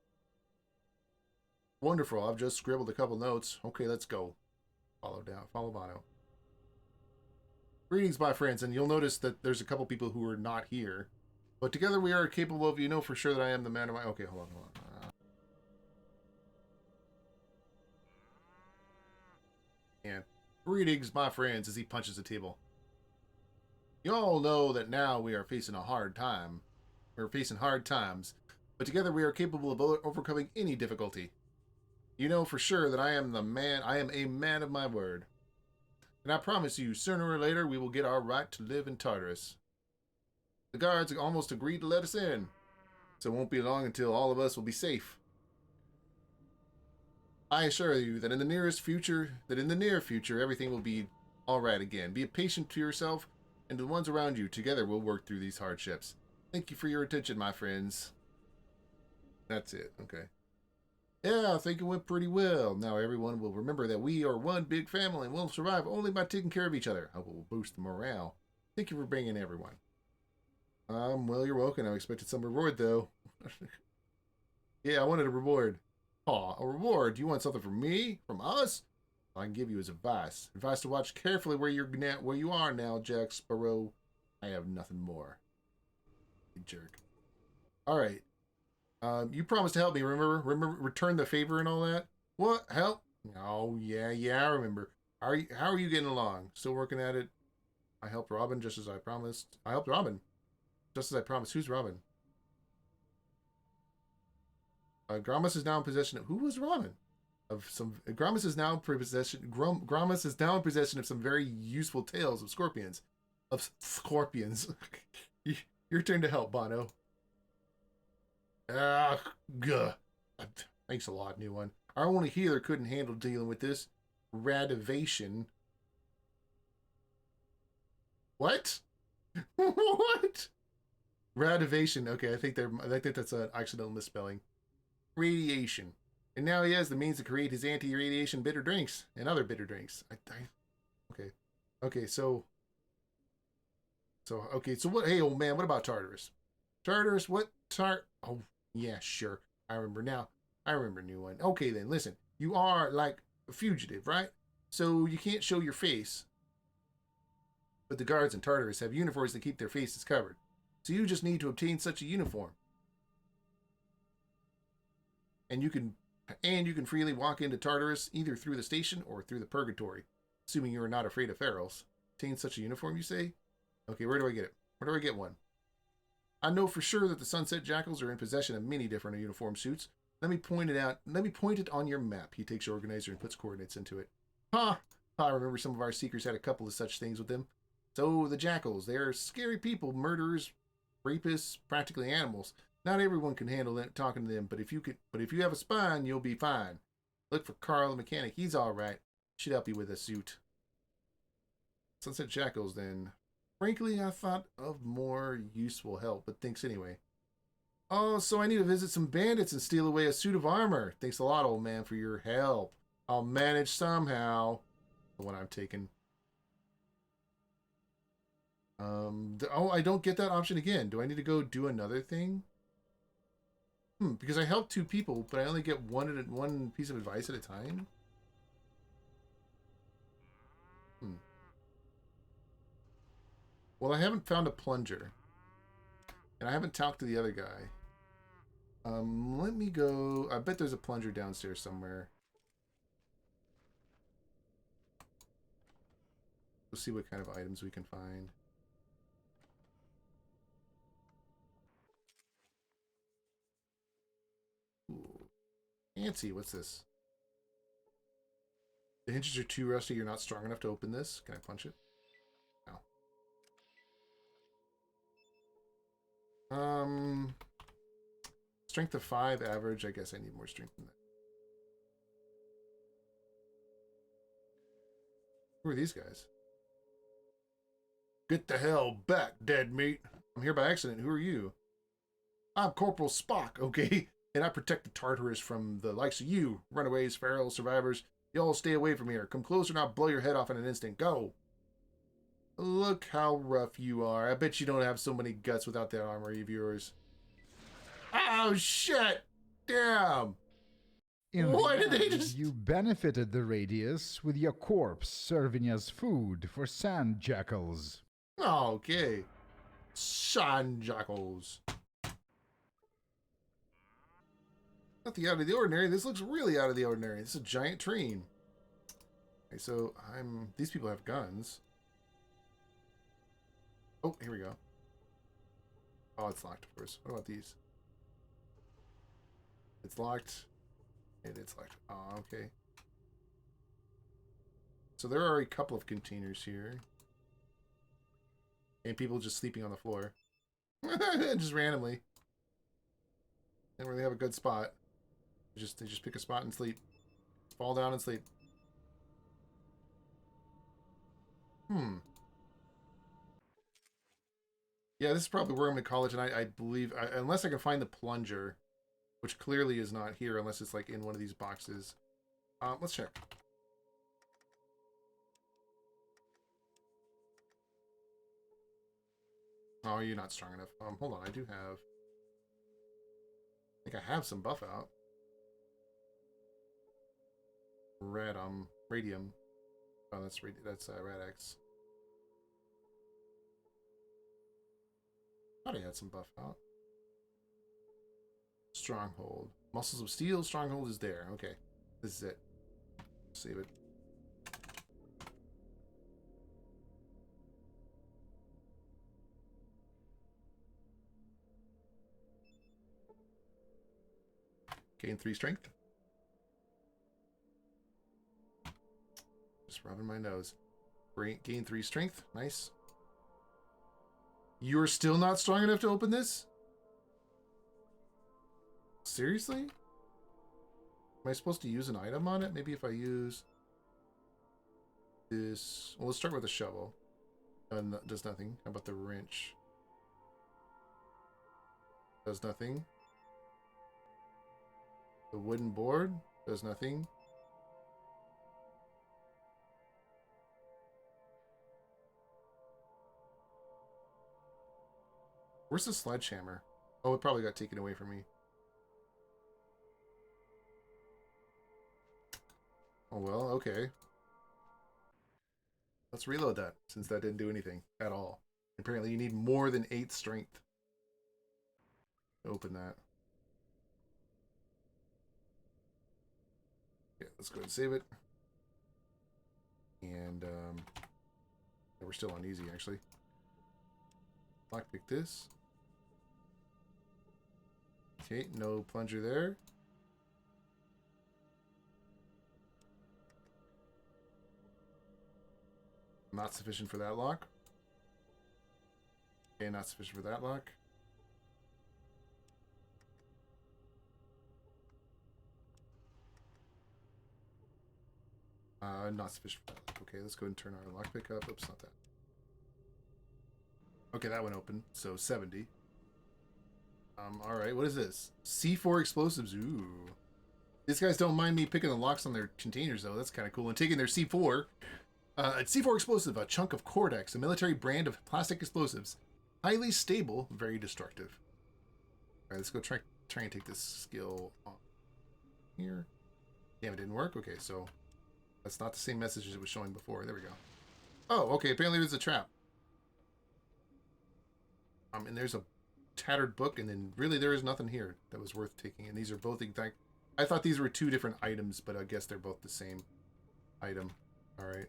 Wonderful. I've just scribbled a couple notes. Okay, let's go. Follow Bono. Greetings, my friends, and you'll notice that there's a couple people who are not here. But together we are capable of, you know for sure that I am the man of my... Okay, hold on. And greetings, my friends, as he punches the table. You all know that now we are facing a hard time. We're facing hard times, but together we are capable of overcoming any difficulty. You know for sure that I am a man of my word. And I promise you, sooner or later, we will get our right to live in Tartarus. The guards almost agreed to let us in, so it won't be long until all of us will be safe. I assure you that in the near future, everything will be all right again. Be patient to yourself and to the ones around you. Together, we'll work through these hardships. Thank you for your attention, my friends. That's it. Okay. Yeah, I think it went pretty well. Now everyone will remember that we are one big family and we'll survive only by taking care of each other. I will boost the morale. Thank you for bringing everyone. Well, you're welcome. I expected some reward, though. Yeah, I wanted a reward. Aw, a reward? Do you want something from me? From us? All I can give you is advice. Advice to watch carefully where you are now, Jack Sparrow. I have nothing more. You jerk. All right. You promised to help me, remember? Return the favor and all that? What? Help? Oh, yeah, I remember. How are you getting along? Still working at it? I helped Robin just as I promised. Just as I promised. Who's Robin? Gramus is now in possession of... Who was Robin? Gramus is now in possession of some very useful tales of scorpions. Your turn to help, Bono. Thanks a lot, new one. Our only healer couldn't handle dealing with this radivation. What? What? Radivation. Okay, I think that's an accidental misspelling. Radiation. And now he has the means to create his anti-radiation bitter drinks and other bitter drinks. Okay. Okay, so what? Hey, old man, what about Tartarus? Tartarus, what? Oh, yeah, sure. I remember now. I remember, new one. Okay, then, listen. You are, like, a fugitive, right? So you can't show your face. But the guards in Tartarus have uniforms that keep their faces covered. So you just need to obtain such a uniform. And you can freely walk into Tartarus either through the station or through the purgatory. Assuming you are not afraid of ferals. Obtain such a uniform, you say? Okay, where do I get it? Where do I get one? I know for sure that the Sunset Jackals are in possession of many different uniform suits. Let me point it out. Let me point it on your map. He takes your organizer and puts coordinates into it. Huh. I remember some of our seekers had a couple of such things with them. So the Jackals, they are scary people, murderers, rapists, practically animals. Not everyone can handle them, talking to them, but if you have a spine, you'll be fine. Look for Carl the mechanic. He's all right. Should help you with a suit. Sunset Jackals, then. Frankly, I thought of more useful help, but thanks anyway. Oh, so I need to visit some bandits and steal away a suit of armor. Thanks a lot, old man, for your help. I'll manage somehow. The one I'm taking. Oh, I don't get that option again. Do I need to go do another thing? Because I helped 2 people, but I only get one piece of advice at a time? Well, I haven't found a plunger. And I haven't talked to the other guy. Let me go... I bet there's a plunger downstairs somewhere. We'll see what kind of items we can find. Ooh. Fancy, what's this? The hinges are too rusty, you're not strong enough to open this. Can I punch it? No. Strength of 5 average. I guess I need more strength than that. Who are these guys? Get the hell back, dead meat. I'm here by accident. Who are you? I'm Corporal Spock, okay? And I protect the Tartarus from the likes of you. Runaways, feral survivors. Y'all stay away from here. Come closer and I'll blow your head off in an instant. Go. Look how rough you are. I bet you don't have so many guts without that armor of yours. Oh, shit! Damn! Why did they just... You benefited the Radius with your corpse serving as food for sand jackals. Okay. Sand jackals. Nothing out of the ordinary. This looks really out of the ordinary. This is a giant train. Okay, so these people have guns. Oh, here we go. Oh, it's locked, of course. What about these? It's locked. And it's locked. Oh, okay. So there are a couple of containers here. And people just sleeping on the floor. Just randomly. They don't really have a good spot. They just pick a spot and sleep. Fall down and sleep. Yeah, this is probably where I'm going to call it tonight. I believe, unless I can find the plunger, which clearly is not here unless it's like in one of these boxes. Let's check. Oh, you're not strong enough. Hold on, I do have... I think I have some buff out. Radium. Oh, that's Rad-X. Thought I had some buff out. Stronghold. Muscles of Steel. Stronghold is there. Okay. This is it. Save it. Gain 3 strength. Just rubbing my nose. Gain 3 strength. Nice. You're still not strong enough to open this? Seriously? Am I supposed to use an item on it? Maybe if I use this... Well, let's start with a shovel. Does nothing. How about the wrench? Does nothing. The wooden board? Does nothing. Where's the sledgehammer? Oh, it probably got taken away from me. Oh, well, okay. Let's reload that, since that didn't do anything at all. Apparently you need more than 8 strength to open that. Yeah, let's go ahead and save it. And yeah, we're still on easy, actually. Lockpick this. Okay, no plunger there. Not sufficient for that lock. Okay, not sufficient for that lock. Not sufficient for that lock. Okay, let's go ahead and turn our lockpick up. Oops, not that. Okay, that one open. So 70. Alright, what is this? C4 explosives. Ooh. These guys don't mind me picking the locks on their containers, though. That's kind of cool. And taking their C4. C4 explosive, a chunk of Cordex, a military brand of plastic explosives. Highly stable, very destructive. Alright, let's go try and take this skill off here. Damn, it didn't work? Okay, so that's not the same message as it was showing before. There we go. Oh, okay, apparently there's a trap. And there's a tattered book, and then really there is nothing here that was worth taking. And these are both exact. I thought these were two different items, but I guess they're both the same item. Alright.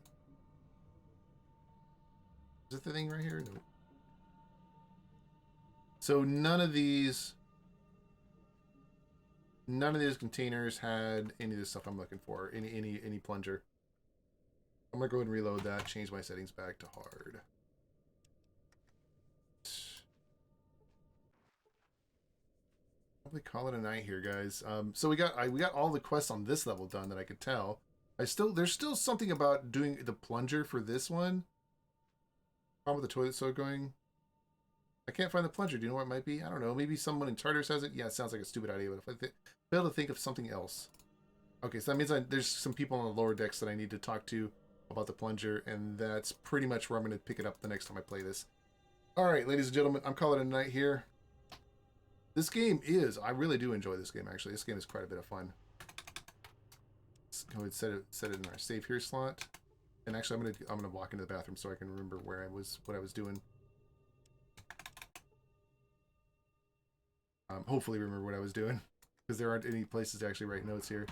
Is it the thing right here? No. So none of these containers had any of this stuff I'm looking for. Any plunger. I'm gonna go ahead and reload that, change my settings back to hard. Probably call it a night here, guys. So we got all the quests on this level done that I could tell. There's still something about doing the plunger for this one. Problem with the toilet soda going. I can't find the plunger. Do you know what it might be? I don't know. Maybe someone in Tartarus has it. Yeah, it sounds like a stupid idea, but if I be able to think of something else. Okay, so that means there's some people on the lower decks that I need to talk to about the plunger, and that's pretty much where I'm going to pick it up the next time I play this. All right, ladies and gentlemen, I'm calling it a night here. This game I really do enjoy this game, actually. This game is quite a bit of fun. Let's go ahead and set it in our save here slot. And actually, I'm gonna walk into the bathroom so I can remember what I was doing. Hopefully remember what I was doing, because there aren't any places to actually write notes here.